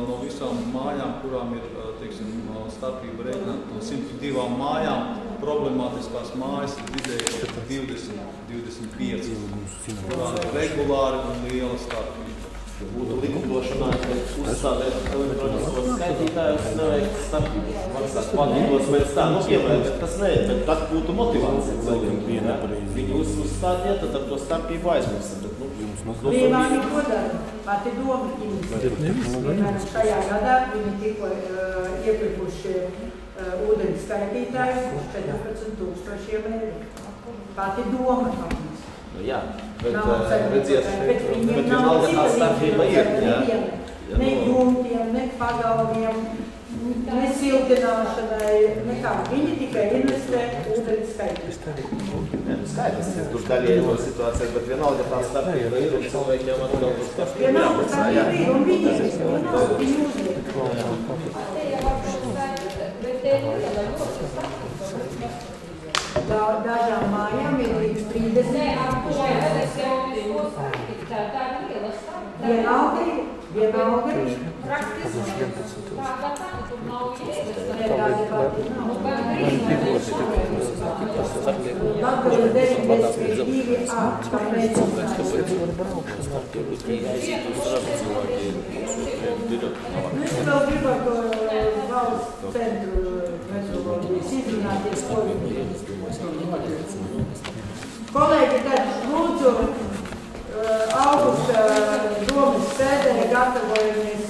no visām mājām, kurām ir, teiksim, starpība rēķināt no 102 mājām, problemātiskās mājas ir vidēji 20-25, kurām ir regulāri un liela starpība. Būtu likumdošanā, ka uzstādēt elektroniskos skaitītājus nevajag starpību. Maksāt padītos pēc tā, piemēram, tas ne, bet tas būtu motivācija cilvēkiem. Viņi uzstādiet, tad ar to starpību aizmirstam. Līvāni ko dara? Pati doma ir. Šajā gadā viņi tikko iepirkuši ūdens skaitītājus uz 14 000 eiro. Pati doma apmēs. Jā, bet redziet, bet vienalga tā starpība ir. Ne jumtiem, ne pagalviem, ne siltināšanai, nekā. Viņi tikai investē ūdens skaitītājus. Skaidrs, tur daļēji no situācijas, bet vienalga tā starpība ir un cilvēkiem atkal uz starpība. Vienalga starpība ir un viņi uzliek. Dažām mājām ir līdz 30. Nē, ar ko elektronisko skaitītāju, tā ir liela starpība. Vienalga ir. Praktiski tāda tur nav jēgas. Latgales 92A, kāpēc es vēl gribētu valsts centru meteoroloģijas izrunāties kolēģi. Kolēģi, tad lūdzu augusta domas sēdē gatavojamies,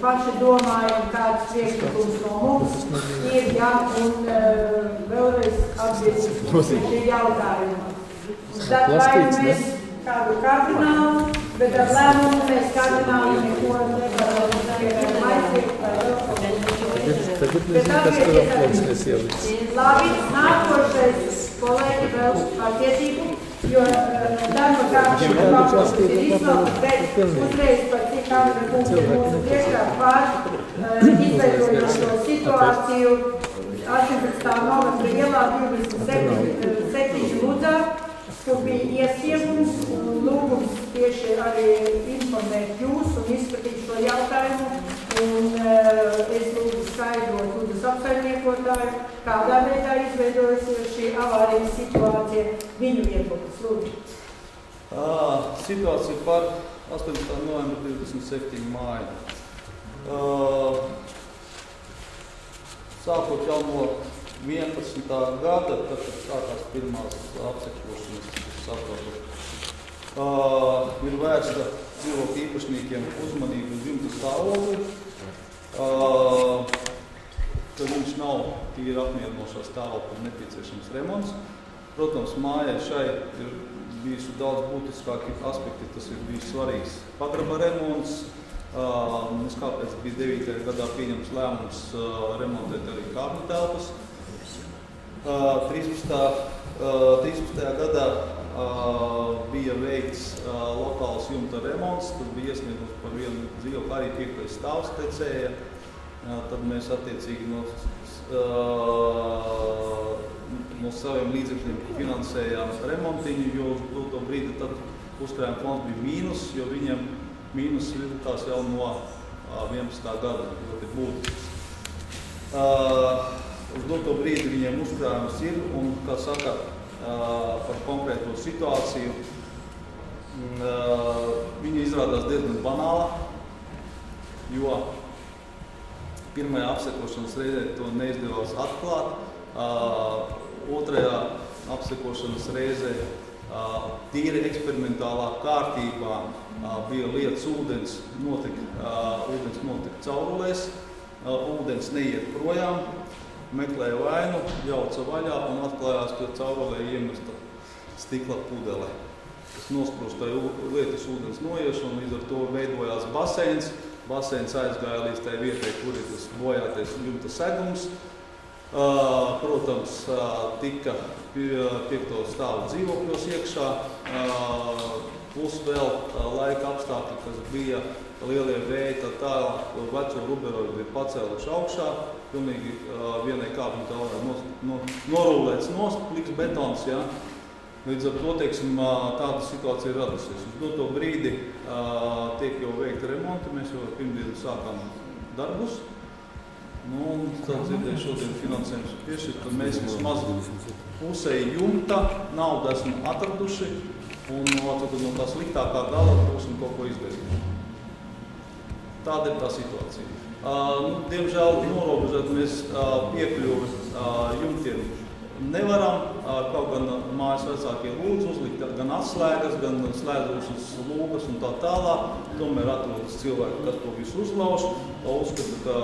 paši domājam, kāds priekšlikums no mums ir, jā, un vēlreiz atgriezīsimies šī jautājuma. Tad vai mēs kādu kardinālu, bet ar lēmumu mēs kardinālu neko nevaram aizliegt vai vēl kaut ko. Labi, nākošais kolēģi vēl par tiesību, jo darba kārtība papildus ir izvēlta, bet uzreiz par cik kāda punkti ir mūsu priekšā par izveidojošo situāciju 18. novembra ielā 27 Ludzā, kur bija iesniegums un lūgums tieši arī informēt jūs un izskatīt šo jautājumu. Un es lūdzu skaidrot Ludzas apsaimniekotāju, kādā veidā izveidojusies šī avārijas situācija, viņu viedoklis, lūdzu. Situācija par 18. novembra 27. māju. Sākot jau no 11. gada, tad sākās pirmās apsekošanas, ir vērsta dzīvokļu īpašniekiem uzmanību uz jumta stāvokli, ka viņš nav tīri apmierinošā stāvokļa nepieciešams remonts. Protams, mājai šai ir bijuši daudz būtiskāki aspekti, tas ir bijis svarīgs pagraba remonts. Mums kāpēc bija 9. gadā pieņemts lēmums remontēt arī kāpņu telpas. 13. gadā bija veikts lokāls jumta remonts, tad bija iesniegums par vienu dzīvokli, arī 5. stāvs tecēja. Tad mēs attiecīgi no saviem līdzekļiem finansējām remontiņu, jo uz to brīdi tad uzkrājuma fonds bija mīnus, jo viņiem mīnus vilkās jau no 11. gada, ļoti būtisks. Uz to brīdi viņiem uzkrājums ir, un, kā saka, par konkrēto situāciju, viņa izrādās diezgan banāla, jo pirmajā apsekošanas reizē to neizdevās atklāt, otrajā apsekošanas reizē tīri eksperimentālā kārtībā bija lietas ūdens notika caurulēs, ūdens neiet projām, meklēja vainu, jauca vaļā un atklājās, ka caurulē iemesta stikla pudele. Tas nosprūstāja lietas ūdens noiešanu, līdz ar to veidojās baseins. Baseins aizgāja līdz tai vietai, kur ir tas bojātais jumta segums. Protams, tika 5. stāvu dzīvokļos iekšā, plus vēl laika apstākļi, kas bija lielie vēji, tālāk veco ruberoju bija pacēluši augšā, pilnīgi vienai kāpņu telpai norūlēts nost, pliks betons, ja. Līdz ar to, teiksim, tāda situācija ir radusies. Uz to brīdi tiek jau veikta remonti, mēs jau pirmdienu sākām darbus. Nu, un tad dzirdēju šodien finansējums piešķirt, ka mēs vismaz pusē jumta naudu esam atraduši un no tā sliktākā gala būsim kaut ko izdarījuši. Tāda ir tā situācija. Diemžēl norobežot mēs piekļuvi jumtiem nevaram, kaut gan mājas vecākie lūdz uzlikt gan atslēgas, gan slēdzošas lūgas un tā tālāk. Tomēr atrodas cilvēki, kas to visu uzlauž, uzskata, ka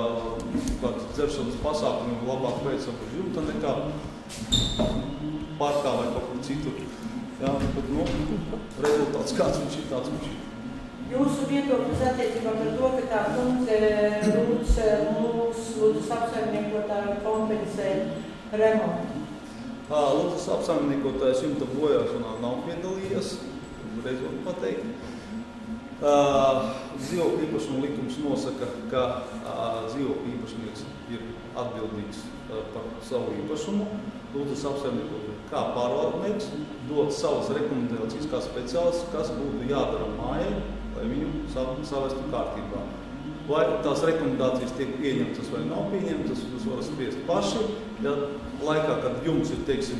kāds dzeršanas pasākumi labāk veicam uz jumta nekā parkā vai kaut kur citur. Jā, bet, rezultāts kāds viņš ir, tāds viņš ir. Jūsu viedoklis attiecībā par to, ka tā kundze Ludzas apsaimniekotāju kompensē remontu. Ludzas apsaimniekotājs jumta bojāšanā nav piedalījies, uzreiz varu pateikt. Dzīvokļu īpašuma likums nosaka, ka dzīvokļu īpašnieks ir atbildīgs par savu īpašumu. Ludzas apsaimniekotājs kā pārvaldnieks dod savas rekomendācijas kā speciālists, kas būtu jādara mājai, lai viņu savestu kārtībā. Vai tās rekomendācijas tiek pieņemtas vai nav pieņemtas, jūs varat spriest paši. Ja laikā, kad jums ir, teiksim,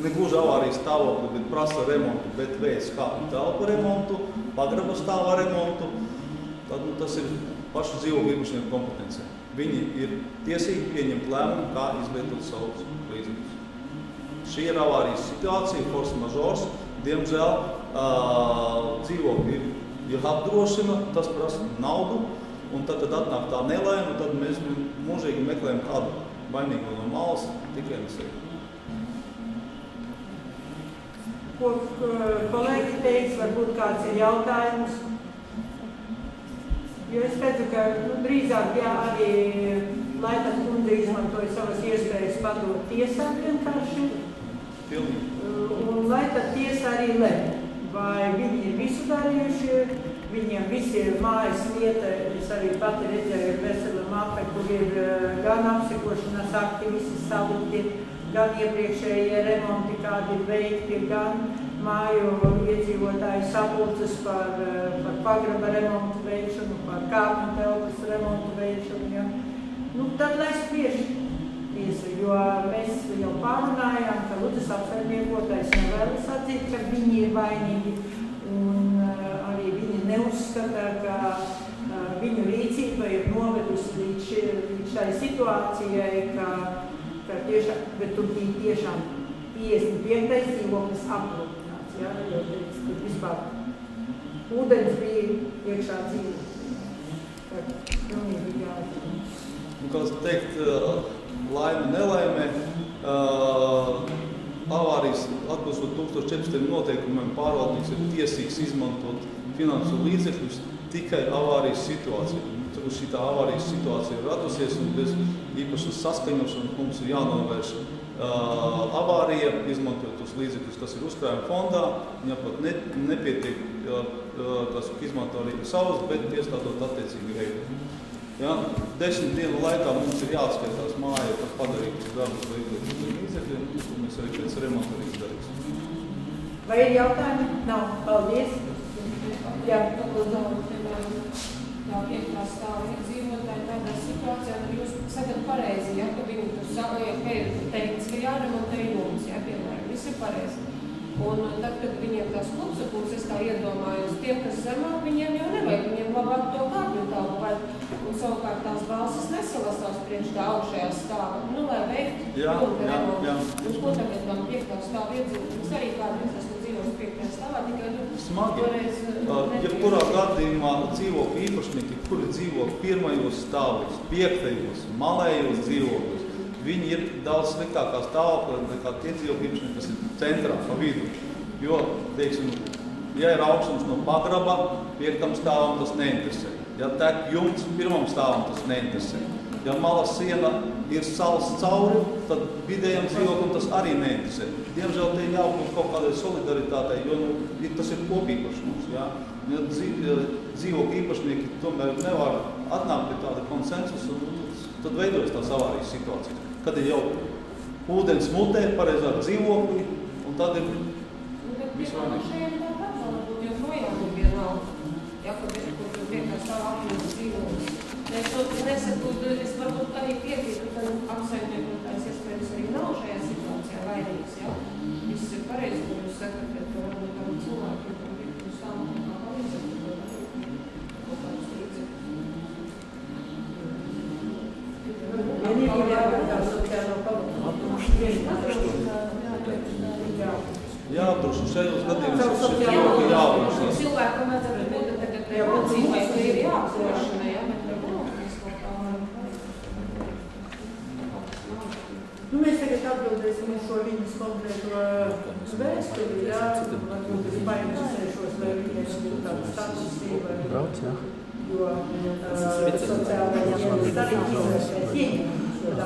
negluži avārijas stāvokli, bet prasa remontu, bet veids kāpņu telpu remontu, pagraba stāva remontu, tad tas ir pašu dzīvokļu īpašnieku kompetencija. Viņi ir tiesīgi pieņemt lēmumu, kā izvietot savus līdzekļus. Šī ir avārijas situācija, force majeure, Diemžēl dzīvokļi ir apdrošina, tas prasa naudu, un tad atnāk tā nelaime, un tad mēs mūžīgi meklējam kādu vainīgo no malas, tikai no sevi. Ko kolēģi teiks, varbūt kāds ir jautājums? Jo es redzu, ka drīzāk arī, lai tas kundze izmantoja savas iespējas padot tiesā vienkārši, un lai tad tiesa arī lem. Vai viņi ir visu darījuši, viņiem visi ir mājas lieta, es arī pati redzēju, ir vesela mape, kur ir gan apsekošanas akti, visi salikti, gan iepriekšējie remonti, kādi ir veikti, gan māju iedzīvotāju sapulces par pagraba remontu veikšanu, par kāpņu telpas remontu veikšanu. Ja. Tad lai spriež tiesa, jo mēs jau pārunājām, ka Ludzas apsaimniekotais nevēlas atzīt, ka viņi ir vainīgi, un arī viņi neuzskata, ka viņu rīcība ir novedusi līdz šai situācijai, ka tiešām, bet tur bija tiešām 55. dzīvoklis aprūpināts, ja, jo tur vispār ūdens bija iekšā dzīvokļi. Pilnīgi jāatzīm. Kā teikt, laime, nelaime, avārijas atbilstot 1400 noteikumiem pārvaldnieks ir tiesīgs izmantot finansu līdzekļus tikai avārijas situācijā. Tur šī avārijas situācija ir radusies un bez īpašas saskaņošanas mums ir jānovērš avārija, izmantojot tos līdzekļus, kas ir uzkrājuma fondā. Ja pat nepietiek, kas izmanto arī savus, bet iestādot attiecīgi veidu. Ja, 10 dienu laikā mums ir jāatskaitās māja par padarītus darbus līdzekļiem, un mēs arī pēc remonta arī darīsim. Vai ir jautājumi? Nav. Paldies. Jā. Tā piektā stāva dzīvotāji tādā situācijā, ka jūs sakat pareizi, ja, ka viņi tur saka, ja ir teikts, ka jāremontē jums, ja, piemēram, viss ir pareizi. Un tad, kad viņiem tās klupsakūs, es tā iedomājos, tiem, kas zemāk, viņiem jau nevajag, viņiem labāk to kāpņu tālu vajag. Un savukārt tās balsas nesalasās priekš tā augšējā stāva, lai veiktu remontu. Un ko tagad tam piektā stāva iedzīvot? Es arī kādreiz esmu dzīvos piektajā stāvā, tikai smagi. Jebkurā gadījumā dzīvokļu īpašnieki, kuri dzīvo pirmajos stāvos, piektajos, malējos dzīvokļos, viņi ir daudz sliktākā stāvoklī nekā tie dzīvokļu īpašnieki, kas ir centrā pa vidu. Jo, teiksim, ja ir augstums no pagraba, piektam stāvam tas neinteresē. Ja tek jumts, pirmam stāvam tas neinteresē. Ja malas siena ir salas cauri, tad vidējam dzīvoklim tas arī neinteresē. Diemžēl te jābūt kaut kādai solidaritātei, jo tas ir kopīpašums. Ja? Ja dzīvokļu īpašnieki tomēr nevar atnākt pie tāda konsensusa, tad veidojas tās avārijas situācijas. Kad ir jau ūdens mutē, pareizāk dzīvokļi, un tad ir visvainīgi. Ja, kad ir vienkārši tā apjūtas dzīvoklis. Es varbūt arī piekrītu, ka apsaimniekotājs iespējams arī nav šajā situācijā vainīgs. Ja? Viss ir pareizi, ko jūs sakat, ka varbūt tam cilvēkiem ir uz tām kā palīdzēt, kaut kādus līdzekļus. Vienīgi jābūt sociālo Jāapdrošina šajos gadījumos šeit ļoti jāapdrošina. Cilvēkam vajadzētu būt tagad dzīvē, ka ir jāapdrošina, ja, bet mēs tagad atbildēsim uz šo viņas konkrēto vēsturi, jā, varbūt es painteresēšos, vai viņai būtu tāda statusība, jo sociālajā ielas darīšanas mēs ieņemam, jo tā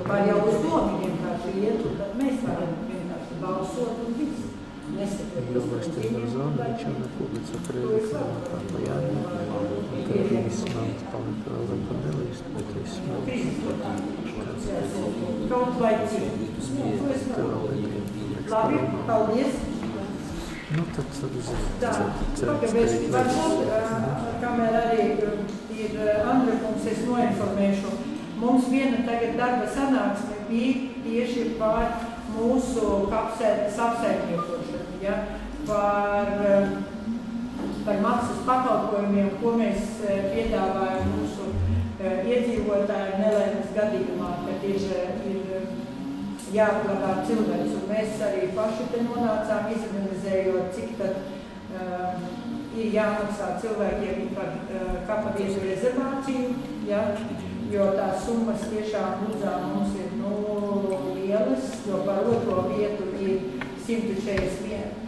vai jau uz domu vienkārši iet, tad mēs varam vienkārši balsot un viss. Области зоны лечебной находится проект постоянно. Интервью снимает исполнительного журналиста. Это Kaut vai cik. Labi, paldies. Nu, tad tā, pagaidzi, varbūt, kamēr arī ir Andra kungs, es noinformēšu. Mums viena tagad darba sanāksme bija tieši par mūsu kapsētas apsaimniekošanu, ja, par maksas pakalpojumiem, ko mēs piedāvājam mūsu iedzīvotāju nelaimes gadījumā, kad ir jāglabā cilvēks, un mēs arī paši te nonācām izanalizējot, cik tad ir jāmaksā cilvēkiem par kapa vietu rezervāciju, ja, jo tās summas tiešām Ludzā mums ir lielas, jo par otro vietu ir 141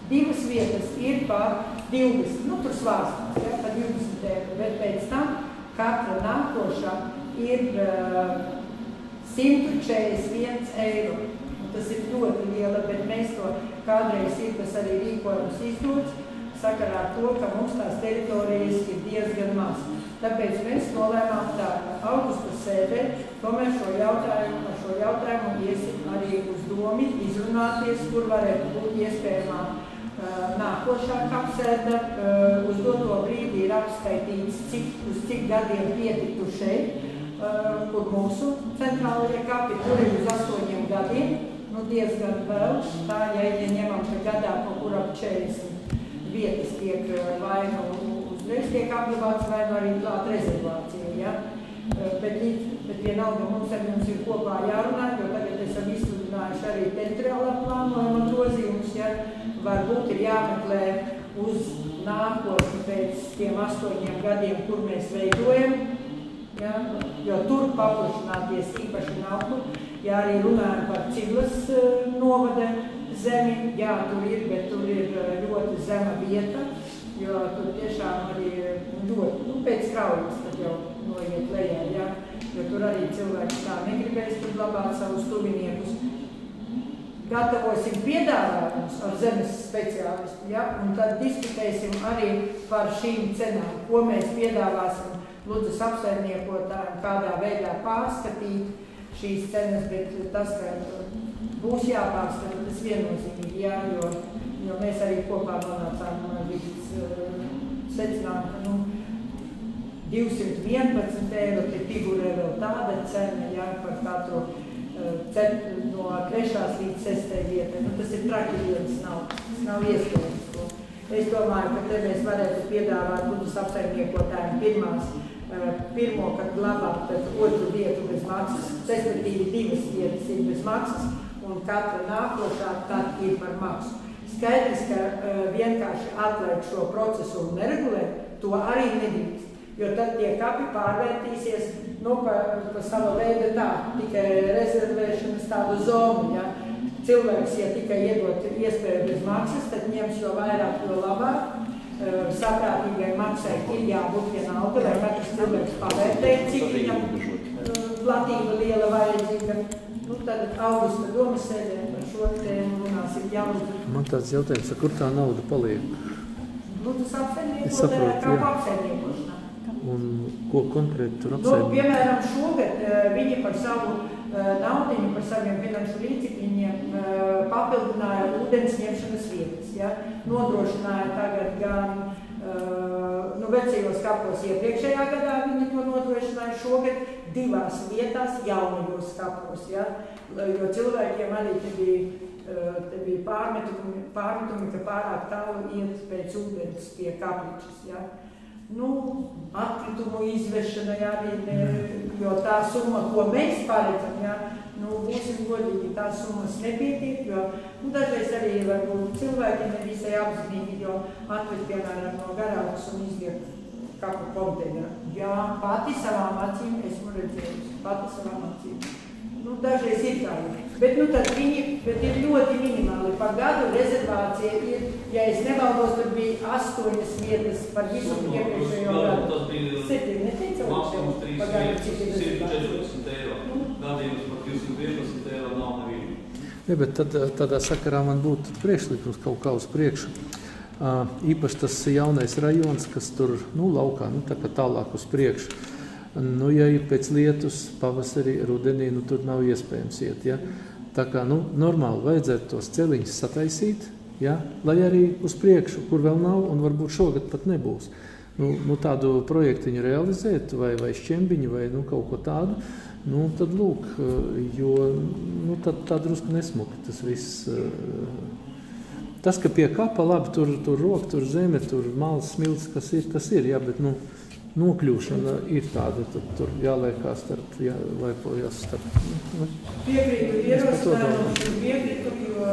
divas vietas ir par 20, tur svārstās, ja, par 20 eiro, bet pēc tam katra nākošā ir 141 eiro. Tas ir ļoti liela, bet mēs to kādreiz ir, tas arī rīkojums izdots, sakarā ar to, ka mums tās teritorijas ir diezgan maz. Tāpēc mēs nolēmām tā, ka augusta sēdē tomēr šo jautājumu iesim arī uz domi, izrunāties, kur varētu būt iespējamā nākošā kapsēta. Uz doto brīdi ir apskaitīts, uz cik gadiem pietiktu šeit, kur mūsu centrālajie kapi, tur ir uz 8 gadiem, diezgan vēl. Tā, ja ņemam, ka gadā kaut kur ap 40 vietas tiek vai uzreiz tiek apglabāts, vai arī klāt rezervācija, ja? Bet vienalga mums ir kopā jārunā, jo tagad esam izsludinājuši arī teritoriālā plānojuma grozījumus, ja? Varbūt ir jāmeklē uz nākotni pēc tiem 8 gadiem, kur mēs veidojam, ja? Jo tur paplašināties īpaši nav kur. Ja arī runājam par Ciblas novada zemi, jā, tur ir, bet tur ir ļoti zema vieta, jo tur tiešām arī ļoti, pēc kraujas tad jau noiet lejā, jā, jo tur arī cilvēks tā negribēs tur glabāt savus tuviniekus. Gatavosim piedāvājumus ar zemes speciālistu, ja, un tad diskutēsim arī par šīm cenām, ko mēs piedāvāsim Ludzas apsaimniekotājiem, kādā veidā pārskatīt šīs cenas, bet tas, ka būs jāpārskata, tas viennozīmīgi, jā, jo mēs arī kopā nonācām līdz secinām, ka 211 eiro te figurē vēl tāda cena, jā, par katru no 3. līdz 6. vietai. Tas ir traki, tas nav iespējams. Es domāju, ka te mēs varētu piedāvāt Ludzas apsaimniekotājiem pirmo, kad glabāt, tad otru vietu bez maksas, respektīvi 2 vietas ir bez maksas, un katra nākošā tad ir par maksu. Skaidrs, ka vienkārši atlaid šo procesu un neregulēt, to arī nedrīkst, jo tad tie kapi pārvērtīsies, pa sava veida tā, tikai rezervēšanas tādu zonu, ja. Cilvēks, ja tikai iedot iespēju bez maksas, tad ņems jo vairāk, jo labāk. Saprātīgai maksai ir jābūt vienalga, lai katrs cilvēks pavērtē, cik viņam platība liela vajadzīga. Tad augusta domas sēdē par šo tēmu runāsim jaunu. Man tāds jautājums, kur tā nauda paliek? Ludzas apsaimniekotājā, kā apsaimniekošanā. Un ko konkrēti tur apsaimniekot? Piemēram, šogad viņi par savu naudiņu, par saviem finanšu līdzekļiem papildināja ūdens ņemšanas vietas. Ja? Nodrošināja tagad gan vecajos kapos iepriekšējā gadā viņi to nodrošināja, šogad 2 vietās jaunajos kapos. Ja? Jo cilvēkiem arī te bija pārmetumi, ka pārāk tālu iet pēc ūdens pie kapličas. Ja? Atkritumu izvešana, jo tā summa, ko mēs paredzam, būsim godīgi, tās summas nepietiek, jo dažreiz arī varbūt cilvēki nevisai apzinīgi, jo atved, piemēram, no garākas un izliek kapu konteinerā. Jā, pati savām acīm esmu redzējusi, pati savām acīm. Dažreiz ir tā, bet tad bet ir ļoti minimāli. Par gadu rezervācija ir, ja es nevaldos, tad bija 8 vietas par visu iepriekšējo gadu. Tas bija 7, neteica? Maksimums 140 eiro. Gadījums par 211 eiro nav nevienu. Ja, bet tādā sakarā man būtu priekšlikums kaut kā uz priekšu. Īpaši tas jaunais rajons, kas tur, laukā, tā kā tālāk uz priekšu. Ja ir pēc lietus, pavasarī, rudenī, tur nav iespējams iet, ja? Tā kā, normāli vajadzētu tos celiņus sataisīt, ja? Lai arī uz priekšu, kur vēl nav, un varbūt šogad pat nebūs. Tādu projektiņu realizēt, vai šķembiņu, vai kaut ko tādu, tad lūk, jo tā drusku nesmuka tas viss. Tas, ka pie kapa labi, tur roka, tur zeme, tur malas smilts, kas ir, jā, bet, nokļūšana ir tāda, tad tur jāliekās starp, jālaipojas starp. Piekrītu ierosinājumu, piekrītu, jo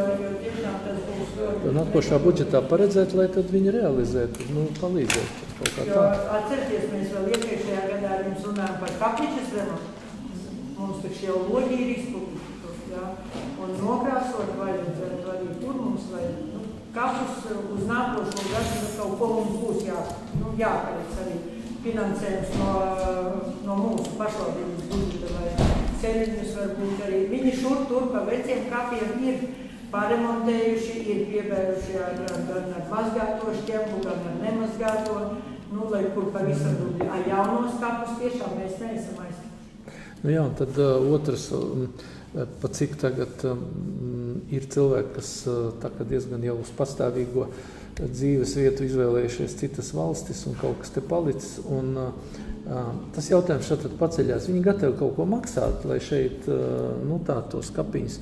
tiešām tas būs ļoti... Nākošā budžetā paredzēt, lai tad viņi realizētu, palīdzēt kaut kā tā. Jo atcerieties, mēs vēl iepriekšējā gadā ar jums runājam par kapličas remontu. Mums taču jau loģi ir izpildīti, jā, un nokrāsot vajadzētu arī tur mums vajag, kaplus uz nākošo gadu kaut ko mums būs jāparedz arī finansējums no mūsu pašvaldības budžeta vai ceļiņus varbūt arī. Viņi šur tur pa veciem kapiem ir paremontējuši, ir piebēruši gan ar mazgāto šķembu, gan ar nemazgāto, lai kur pavisam dubļi. Jaunos kapus tiešām mēs neesam aizstājuši. Jā, un tad otrs, pa cik tagad ir cilvēki, kas tā kā diezgan jau uz pastāvīgo dzīves vietu izvēlējušies citas valstis un kaut kas te palicis. Un tas jautājums šeit paceļās. Viņi gatavi kaut ko maksāt, lai šeit, tā tos kapiņus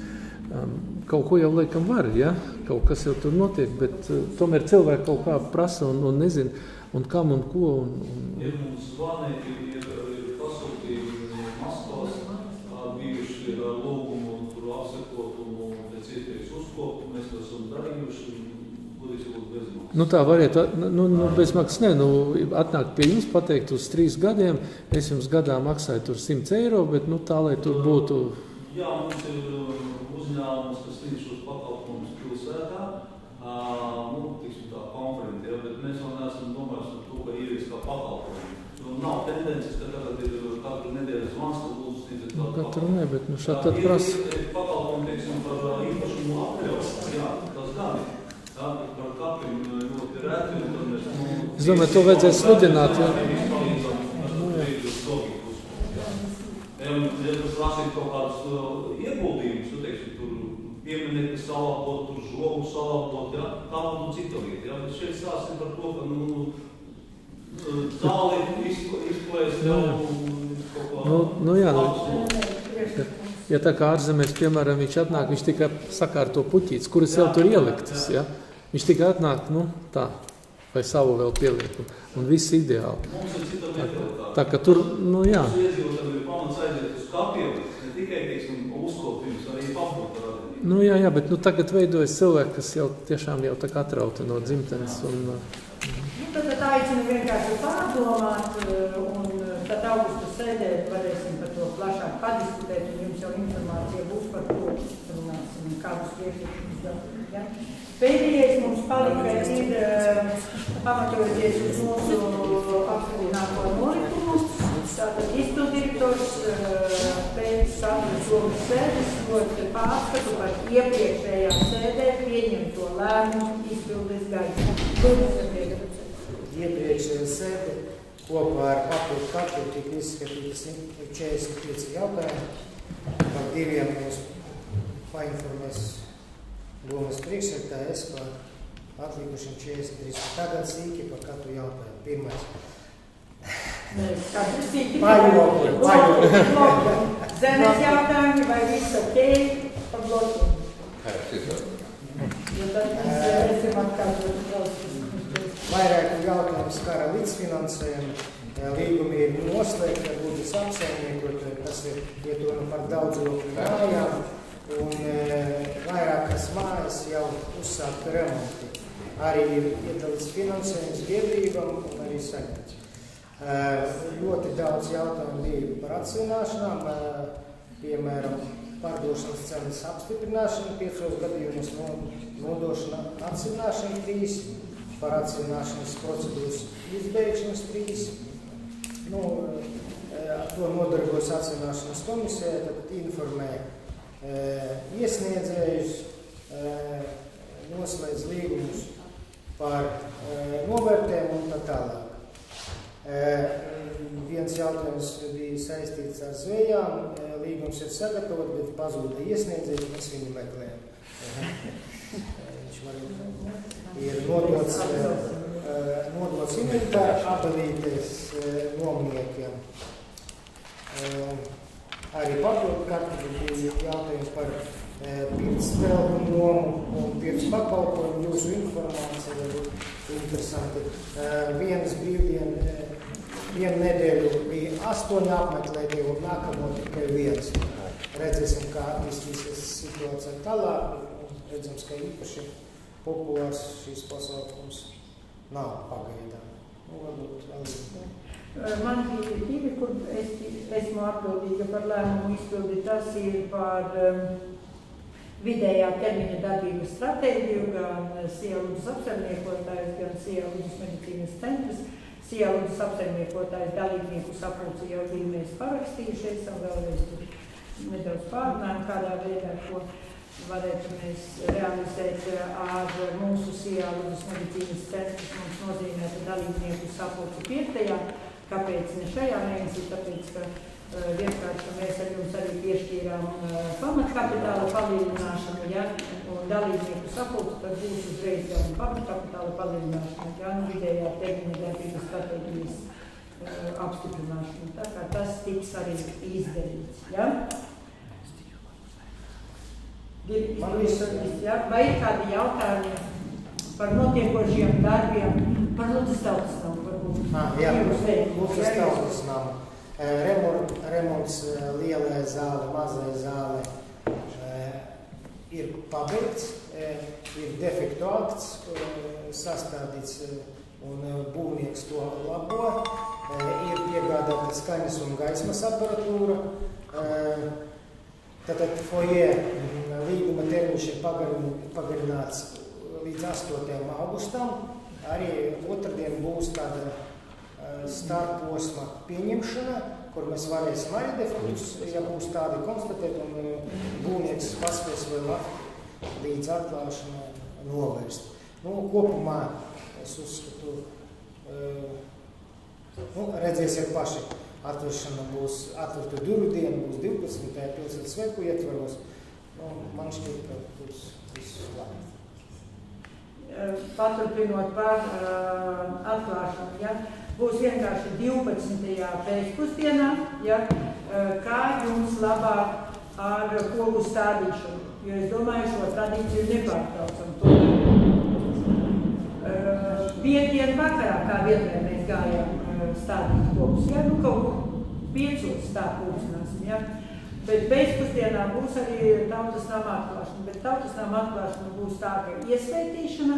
kaut ko jau laikam var, ja? Kaut kas jau tur notiek, bet tomēr cilvēki kaut kā prasa un nezin, un kam un ko. Ir mums zvani, ir pasūtījumi Maskavas, bijuši ar lūgumu tur apsekot un pēc iespējas uzkopt, mēs to esam darījuši. Tā varētu, bezmaksas atnākt pie jums, pateikt uz 3 gadiem, es jums gadā maksāju tur 100 eiro, bet tā, lai tur būtu... Jā, mums ir uzņēmums, kas sniedz šos pakalpojumus pilsētā, tiksim tā, konferenti, bet mēs vēl neesam domājuši par to, ka ievies kā pakalpojumu. Nav tendences, ka tagad ir katru nedēļas zvans, ka lūdzu sniedzēt kādu pakalpojumu. Katru ne, bet šādi tad prasa. Ir pakalpojumi, teiksim, par īpašumu apļauju, jā, tas gan ir. Par kapim ļoti reti, un tad mēs... Es domāju, to vajadzēs sludināt, jā. Ja tas lasīt kaut kādus ieguldījumus, teiksim, tur pieminekļi salāpot, tur žogu salāpot, jā, tā būtu cita lieta, jā, bet šeit stāstīja par to, ka, zāli izplēst jau kaut kā... Ja tā kā ārzemēs, piemēram, viņš atnāk, viņš tikai sakārto puķītes, kuras jau tur ieliktas, ja? Viņš tikai atnāk, tā, vai savu vēl pieliek, un viss ideāli. Mums ir cita lieta. Tā ka tur, jā. Mums iedzīvotājiem ir pamats aiziet uz kapiem, ne tikai, teiksim, uzkopījums, arī papildu radīt. Jā, bet tagad veidojas cilvēki, kas jau tiešām jau tā kā atrauti no dzimtenes, un... Tad aicinu vienkārši pārdomāt, un tad augustu sēdē varēsim par to plašāk padiskutēt, un jums jau informācija būs par to, runāsim, kādus priekšlikumus darīt. Ja? Pēdējais mums palika ir pamatojoties uz mūsu apstiprināto nolikumu. Tātad izpildirektors pēc Satveres domes sēdes ļoti pārskatu par iepriekšējā sēdē pieņemto lēmumu izpildes gaitu. Iepriekšējā sēde kopā ar papildu katru tika izskatītas 45 jautājumi. Par 2 mums painformēs domas priekšsēdētāja, es par atlikušiem 43. Tagad sīki par katru jautājumu. Pirmais. Pajokli. Zemes jautājumi vai viss ok par blokiem? Jo tad mēs esam atkārtot klausies. Vairāku jautājumu skara līdzfinansējumu. Līgumi ir noslēgti ar būtis apsaimniekot, tas ir ietona par daudzdzīvokļu mājām, un vairākas mājas jau uzsākta remonti. Arī ir iedalīts finansējums biedrībām un arī saņemts. Ļoti daudz jautājumu bija par atsvināšanām, piemēram, pārdošanas cenas apstiprināšana 5 gadījumos, nodošana atsvināšana 3, par atsvināšanas procedūras izbeigšanas 3. To nodarbojas atsvināšanas komisija, tad informē iesniedzējus, noslēdz līgumus par novērtējumu un tā tālāk. Viens jautājums bija saistīts ar zvejām. Līgums ir sagatavot, bet pazūda iesniedzējs, mēs viņu meklējam. Viņš ir nodots inventāra abelītes nomniekiem. Arī papildu kartu bija jautājums par pirts telpu nomu un pirts pakalpojumu. Jūsu informācija ir interesanti. Vienas brīvdienu vienu nedēļu bija 8 apmeklētie un nākamo tikai 1. Redzēsim, kā attīstīsies situācija tālāk. Redzams, ka īpaši populārs šīs pasākums nav pagaidām. Varbūt vēl man bija 2, kur esmu atbildīga par lēmumu izpildi. Tas ir par vidējā termiņa darbības stratēģiju, gan Sielūdzes apsaimniekotājs, gan Sielūdzes medicīnas centrs. Sielūdzes apsaimniekotājs dalībnieku sapulci jau bija mēs parakstījušies, un vēlreiz tur nedaudz pārunājam, kādā veidā, ko varētu mēs realizēt ar mūsu Sielūdzes medicīnas centrs. Mums nozīmētu dalībnieku sapulci 5. Kāpēc ne šajā mēnesī? Tāpēc, ka vienkārši mēs ar jums arī piešķīrām pamatkapitāla palielināšanu, ja, un dalībnieku sapulci, tad būs uzreiz gan pamatkapitāla palielināšana, gan vidējā termiņa darbības stratēģijas apstiprināšana. Tā kā tas tiks arī izdarīts. Ja? Vai ir kādi jautājumi par notiekošiem darbiem, par Ludzas tautas namu? Jā, Ludzas tautas namu. Remonts lielajā zāle, mazajā zāle ir pabeigts, ir defektu akts sastādīts un būvnieks to labo. Ir piegādāta skaņas un gaismas aparatūra. Tātad foje līguma termiņš ir pagarināts līdz 8. augustam. Arī otrdien būs tāda starposma pieņemšana, kur mēs varēsim arī defektus, ja būs tādi konstatēt, un būvnieks paspēs vēl līdz atklāšanai novērst. Kopumā es uzskatu, redzēsiet paši, atvēršana būs atvērtu durvju diena, būs 12. pilsētas svētku ietvaros. Man šķiet, ka būs viss labi. Paturpinot par atklāšanu, ja, būs vienkārši 12. pēcpusdienā, ja, kā jums labāk ar koku stādīšanu, jo es domāju, šo tradīciju nepārtraucam. Piekdien vakarā, kā vienmēr mēs gājām stādīt kokus, ja, kaut kur 5 stāv pulcināsim, ja. Bet pēcpusdienā būs arī tautas nama atklāšana, bet tautas nama atklāšana būs tā, ka iesvētīšana,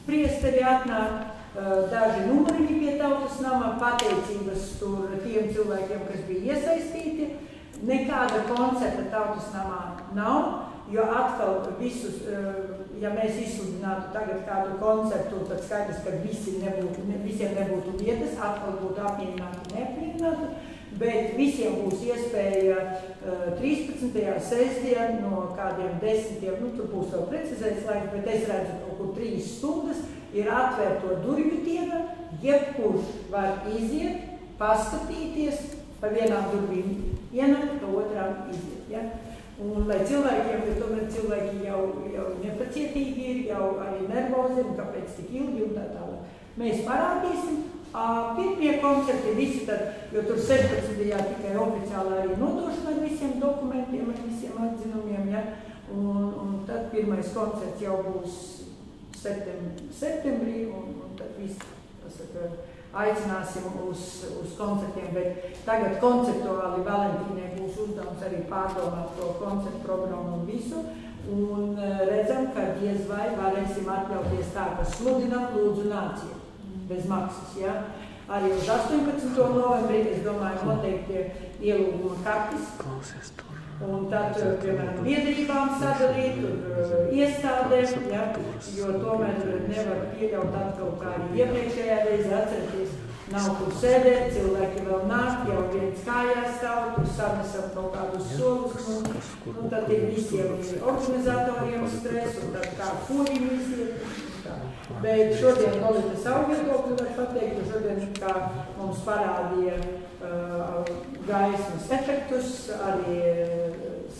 priesteri atnāk, daži numuriņi pie tautas nama, pateicības tur tiem cilvēkiem, kas bija iesaistīti. Nekāda koncerta tautas namā nav, jo atkal visus, ja mēs izsludinātu tagad kādu koncertu, tad skaidrs, ka visiem nebūtu vietas, atkal būtu apmierināti, neapmierināti. Bet visiem būs iespēja 13. sestdien no kādiem 10, tur būs vēl precizēts laiks, bet es redzu, kaut kur 3 stundas ir atvērto durvju diena, jebkurš var iziet, paskatīties, pa vienām durvīm ienākt, pa otrām iziet. Ja? Un lai cilvēkiem, bet tomēr cilvēki jau nepacietīgi ir, jau arī nervozi, un kāpēc tik ilgi un tā tālāk. Mēs parādīsim. Pirmie koncerti visi tad, jo tur 17. tikai oficiāli arī nodošana ar visiem dokumentiem, ar visiem atzinumiem, ja? Un tad pirmais koncerts jau būs septembrī, un tad viss, aicināsim uz koncertiem, bet tagad konceptuāli Valentīnai būs uzdevums arī pārdomāt to koncertu programmu un visu, un redzam, ka diez vai varēsim atļauties tā, ka sludinam lūdzu nāciet. Bez maksas, ja. Arī uz 18. novembrī, es domāju, noteikti ielūguma kartis. Un tad, piemēram, biedrībām sadalīt, iestādēm, ja, jo tomēr nevar pieļaut atkal kā arī iepriekšējā reize atcerēties. Nav kur sēdēt, cilvēki vēl nāk, jau viens kājās stāv, tur sanesam kaut kādus solus, un tad ir visiem organizatoriem stress, un tad kā kuriem iziet. Bet šodien Nolitas augiedokļu var pateikt, ka šodien, kā mums parādīja gaismas efektus, arī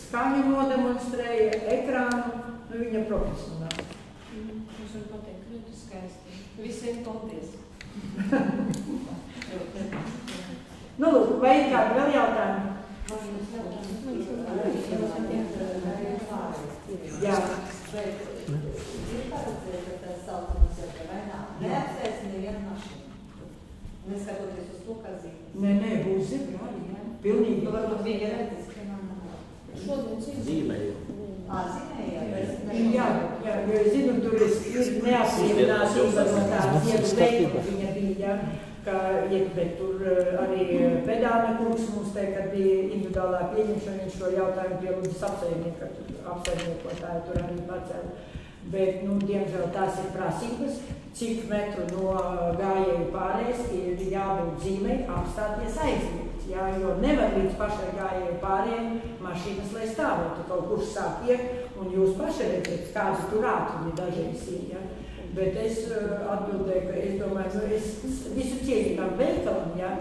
skaņu nodemonstrēja, ekrānu, viņa profesionāli. Jūs varat pateikt, ļoti skaisti. Visiem paldies. Lūk, vai ir kādi vēl jautājumi? Jā. Ir paredzēta, ka tas saucams, ka vai nav neapsēs nevienu mašīnu. Neskatoties uz to, Nē, būs zibra arī, jā. Pilnīgi. Varbūt viņa redzes, ka nav. Šodien zīmēju. Jā, jo es zinu, tur ir neapsiedinātība no tās veikuma viņa bija, ka, bet tur arī Pedāna kungs mums te, kad bija individuālā pieņemšana, viņš šo jautājumu pie Lūdzes apsaimniekotāju tur arī pacēla. Bet, diemžēl tās ir prasības, cik metru no gājēju pārējais ir jābūt zīmei apstāties aizliegts. Jā, jo nevar līdz pašai gājēju pārējai mašīnas, lai stāvētu, kaut kur sāk iet, un jūs paši redzat, kādas tur ātrumi dažreiz ir. Jā. Bet es atbildēju, ka es domāju, es visu cieņu veikalam, jā,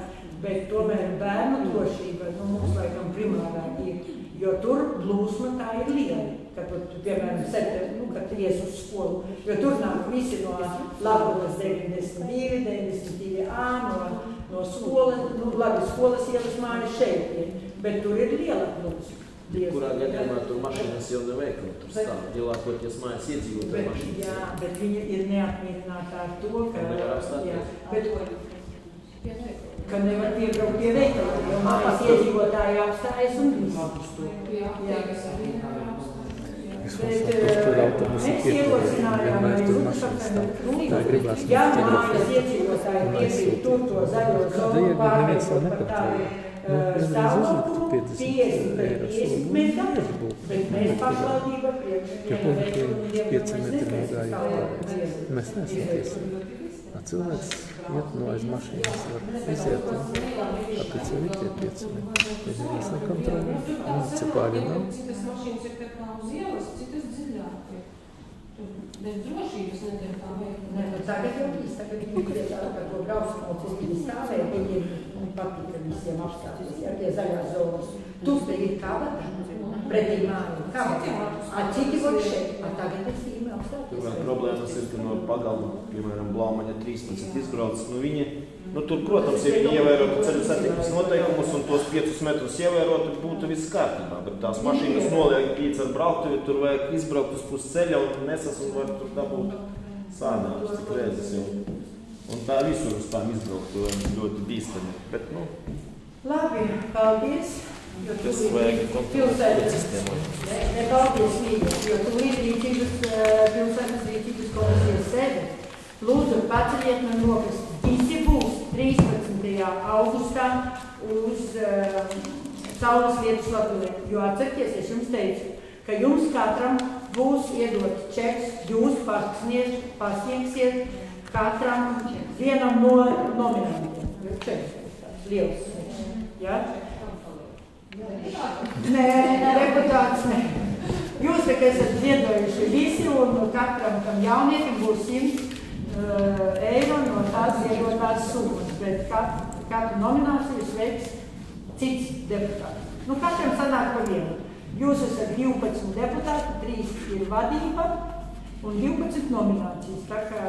bet tomēr bērnu drošība mums laikam primārā ir, jo tur blūsma tā ir liela. Kad, piemēram, kad ies uz skolu, jo tur nāk visi no Laboras 92, 92A, no skolas, labi, skolas ielas mājas šeit ir, bet tur ir liela plūsma. Kurā gadījumā tur mašīnas jau neveikli, tur stāv, lielākoties mājas iedzīvotāju mašīnas. Jā, bet viņa ir neapmierināta ar to, ka nevar piebraukt pie veikala, jo mājas iedzīvotāji apstājas un mēs ierosinājām arī Lūdzes apsaimnieku, ja mājas iedzīvotāji piekrīt tur to zaļo zonu pārveidot par tādu stāvoklumu 50 mēs darām, bet mēs pašvaldība priekšvienā veiklumu mēs neesam tiesīgi. Cilvēks iet no aiz mašīnas, var iziet, tāpēc jau ir tie 5 metri. Mēs nekontrolē, municipāļi nav. Citas mašīnas ir tā kā uz ielas, citas dziļāk. Bez drošības nedēļ tā veikla. Tagad jau viss, tagad viņi priecā, ka to braukšanos viņi stāvēja, viņiem patika visiem apstāties, ja, tie zaļās zonas. Tur te ir kabata, pretī māju kabata. Citi var šeit, tagad es īmē apstāties. Tur problēmas ir, ka no pagalu, piemēram, Blaumaņa 13 izbrauc, viņi, tur, protams, ja viņi ievērotu ceļu satiksmes noteikumus un tos 5 metrus ievērotu, būtu viss kārtībā, bet tās mašīnas noliek līdz ar brauktuvi, tur vajag izbraukt uz pus ceļa un nesas un var tur dabūt sādāmus, cik reizes jau. Un tā visur uz tām izbraukt, ļoti bīstami, bet, Labi, paldies. Tas vajag pilsētas sistēmot. Paldies, Līga, jo tu līdzības pilsētas rīcības komisijas sēde. Lūdzu, paceļiet man rokas. Visi būs 13. augustā uz Saules vietas Latvijā. Jo atcerieties, es jums teicu, ka jums katram būs iedot čeks, jūs pasniegsiet katram vienam no nominantiem. Čeks, liels. Ja? Nē, deputāts ne. Jūs tikai esat ziedojuši visi un katram tam jaunietim būs 100 eiro no tās ziedotās summas, bet katru nomināciju sveiks cits deputāts. Katram sanāk pa vienu. Jūs esat 12 deputāti, 3 ir vadība un 12 nominācijas, tā kā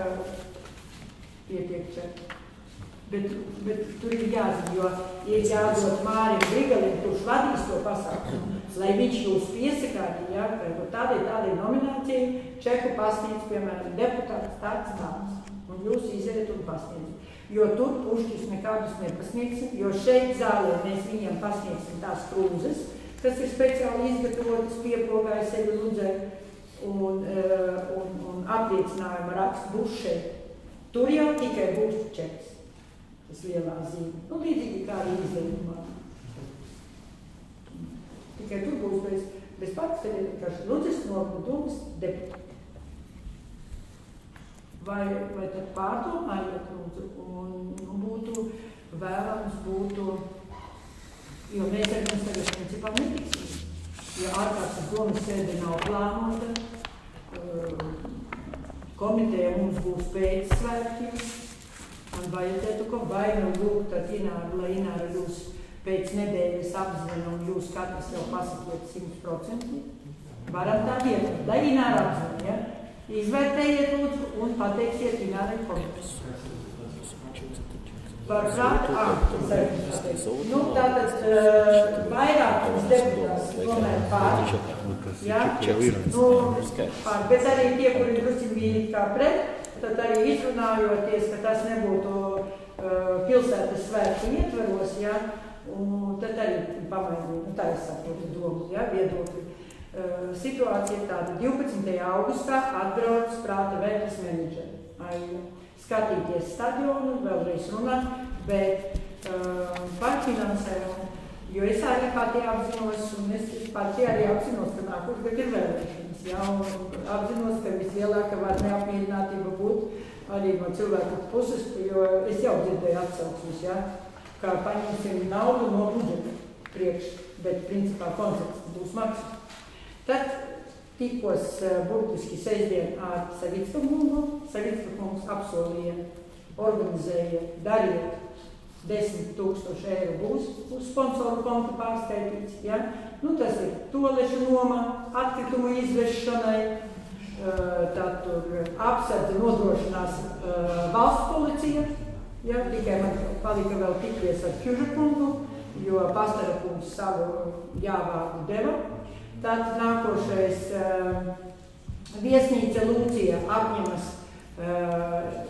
pietiek čet. Bet tur ir jāzina, jo ir jādod Mārim Grigalim, kurš vadīs to pasākumu, lai viņš jūs piesakāti, ja, ka tādai nominācijai čeku pasniedz, piemēram, deputāts tāds nāks, un jūs iziet un pasniedz. Jo tur pušķis nekādus nepasniegsim, jo šeit zālē mēs viņiem pasniegsim tās krūzes, kas ir speciāli izgatavotas piepogāja sevi Ludzei, un apliecinājuma raksts būs šeit. Tur jau tikai būs čeks. Tas lielā zīme. Līdzīgi kā arī izdeļumā. Tikai tur būs bez paksteļiem, ka Ludzes nogludums deputāti. Vai tad pārdomājiet, lūdzu, un būtu vēlams, jo mēs ar jums tagad principā netiksim. Ja ārkārtas domas sēde nav plānota, komiteja mums būs pēc svētkiem, man vajadzētu, ko vai lūgt tad Ināru, lai Ināra jūs pēc nedēļas apzina un jūs katrs jau pasakiet 100%. Varam tā vietot, lai Ināra apzina, ja? Izvērtējiet lūdzu un pateiksiet Inārai komitejas. Par prātu, tātad vairākums deputāts tomēr pār, ja? Pār, bet arī tie, kuri drusciņ bija kā pret, tad arī izrunājoties, ka tas nebūtu pilsētas svētku ietveros, ja, un tad arī pamainīja, tā es saprotu domu, ja, viedokļi. Situācija tāda 12. augustā atbrauc Prāta Vērtas menedžeri. Skatīties stadionu, vēlreiz runāt, bet par finansējumu, jo es arī pati apzinos, un es pati arī apzinos, ka nākošu gadu ir vēlēšanas, ja, un apzinos, ka vislielākā var neapmierinātība būt arī no cilvēku puses, jo es jau dzirdēju atsauksmes, ja, kā paņemsim naudu no budžeta priekš, bet principā koncepts būs maksas. Tad tikos burtiski sestdien ar Savicka kungu. Savicka kungs apsolīja, organizēja, dariet 10 000 eiro būs uz sponsoru kontu pārskaitīts. Ja? Nu, tas ir toalešu noma, atkritumu izvešanai, tad tur apsardzi nodrošinās valsts policija. Ja? Tikai man palika vēl tikties ar Kjuža kungu, jo Pastara kungs savu jāvārdu deva. Tad nākošais viesnīca Lūcija apņemas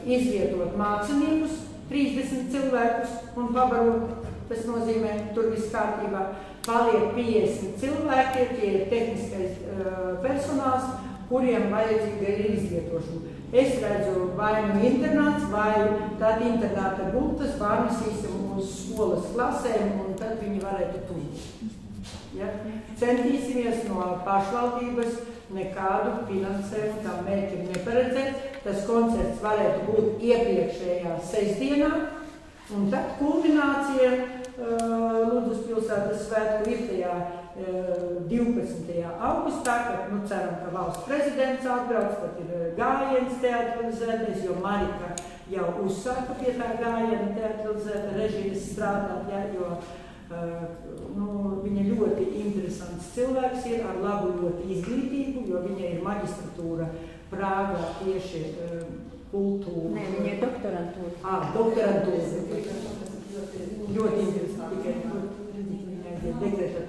izvietot māksliniekus, 30 cilvēkus un pabarot. Tas nozīmē, tur viss kārtībā. Paliek 50 cilvēki, tie ir tehniskais personāls, kuriem vajadzīga ir izvietošana. Es redzu vai nu internāts, vai tad internāta gultas pārnesīsim uz skolas klasēm, un tad viņi varētu tūlīt. Ja? Centīsimies no pašvaldības nekādu finansējumu tam mērķim neparedzēt. Tas koncerts varētu būt iepriekšējā sestdienā, un tad kulminācija Ludzas pilsētas svētku ir tajā 12. augustā, kad ceram, ka valsts prezidents atbrauc, kad ir gājiens teatralizētais, jo Marika jau uzsāka pie tā gājiena teatralizēta režijas strādāt, ja, jo viņa ļoti interesants cilvēks ir ar labu ļoti izglītību, jo viņa ir magistratūra Prāgā tieši kultūra. Nē, viņa ir doktorantūra. Doktorantūra. Ļoti interesanti, tikai viņai dekretā.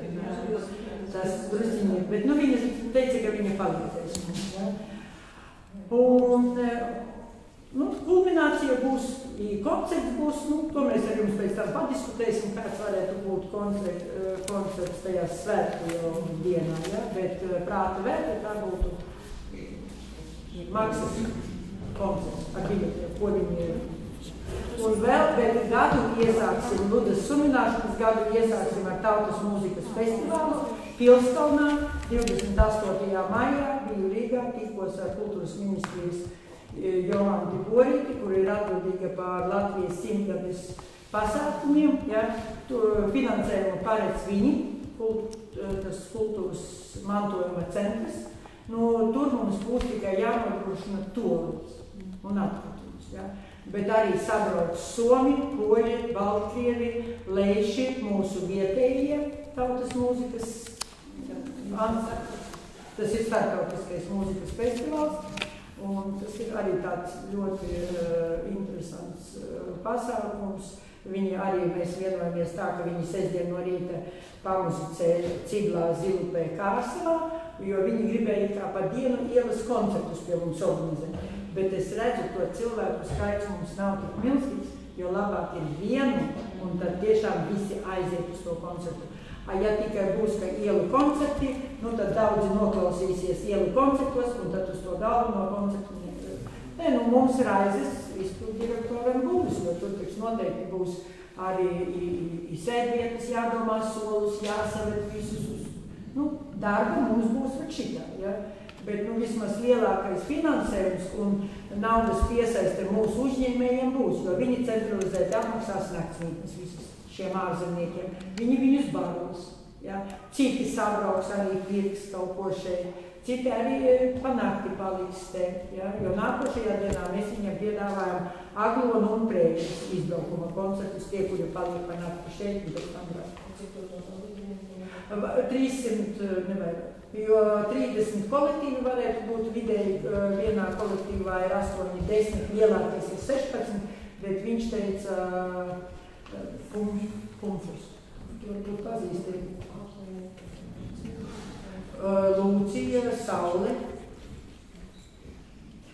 Tas drusciņi, bet viņa teica, ka viņa palīdzēs mums. Ja? Un kulminācija būs, koncerts būs, to mēs ar jums pēc tam padiskutēsim, kāds varētu būt koncerts tajā svētku dienā, ja? Bet Prāta Vērta tā būtu maksas koncerts ar biļetiem, ko viņi ir. Un vēl gadu iesāksim, Ludas sumināšanas gadu iesāksim ar Tautas mūzikas festivālu Pilskalnā 28. maijā, biju Rīgā, tikos ar kultūras ministrijas Jolanti Borīti, kur ir atbildīga par Latvijas 100-gades pasākumiem. Ja, finansējumu paredz viņi, tas kultūras mantojuma centrs. Tur mums būs tikai jānodrošina tolis un atkritums. Ja. Bet arī sabrauc Somi, Poļi, Baltkrievi, Leiši, mūsu vietējie tautas mūzikas ansambļi. Tas ir starptautiskais mūzikas festivāls. Un tas ir arī tāds ļoti interesants pasākums. Viņi arī, mēs vienojamies tā, ka viņi sestdien no rīta pamuzicē Ciglā, Zilupē, Kārsavā, jo viņi gribēja kā pa dienu ielas koncertus pie mums organizēt. Bet es redzu, to cilvēku skaits mums nav tik milzīgs, jo labāk ir vienu, un tad tiešām visi aiziet uz to koncertu. Ja tikai būs, ka ielu koncerti, tad daudzi noklausīsies ielu koncertos, un tad uz to galveno koncertu negrib. Mums raizes izpilddirektoram būs, jo tur noteikti būs arī sēdvietas jādomā, solus, jāsavet visus uz. Darba mums būs vat šitā, ja? Bet vismaz lielākais finansējums un naudas piesaiste mūsu uzņēmējiem būs, jo viņi centralizēti apmaksās naktsmītnes visus šiem ārzemniekiem. Viņi viņus baros. Ja? Citi sabrauks arī pirks kaut ko šeit. Citi arī pa nakti paliks te. Ja? Jo nākošajā dienā mēs viņam piedāvājam Aglonu un Prēļas izbraukuma koncertus, tie, kuri paliek pa nakti šeit un pēc tam brauc. 300 nevajag. Jo 30 kolektīvi varētu būt vidēji, vienā kolektīvā ir 8-10, lielākais ir 16, bet viņš teica Pumfus. Varbūt pazīstiem. Lūcija, Saule.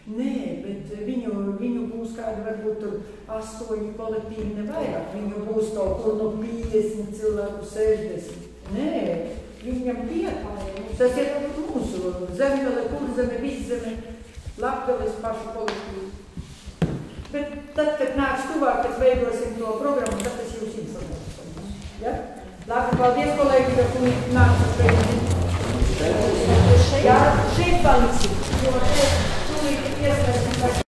Nē, bet viņu būs kādi varbūt tur 8 kolektīvi nevairāk. Viņu būs kaut kur no 50 cilvēku 60. Nē, viņam piepāja. Tas ir mūsu Zemgale, Kurzeme, Vidzeme, Latgales pašu kolektīvu. Bet tad, kad nāks tuvāk, kad veidosim to programmu, tad es jūs informēšu. Ja? Labi, paldies, kolēģi, ka tu nāc šeit. Jā, šeit paliksim. Jo šeit tūlīt iesaistīsim.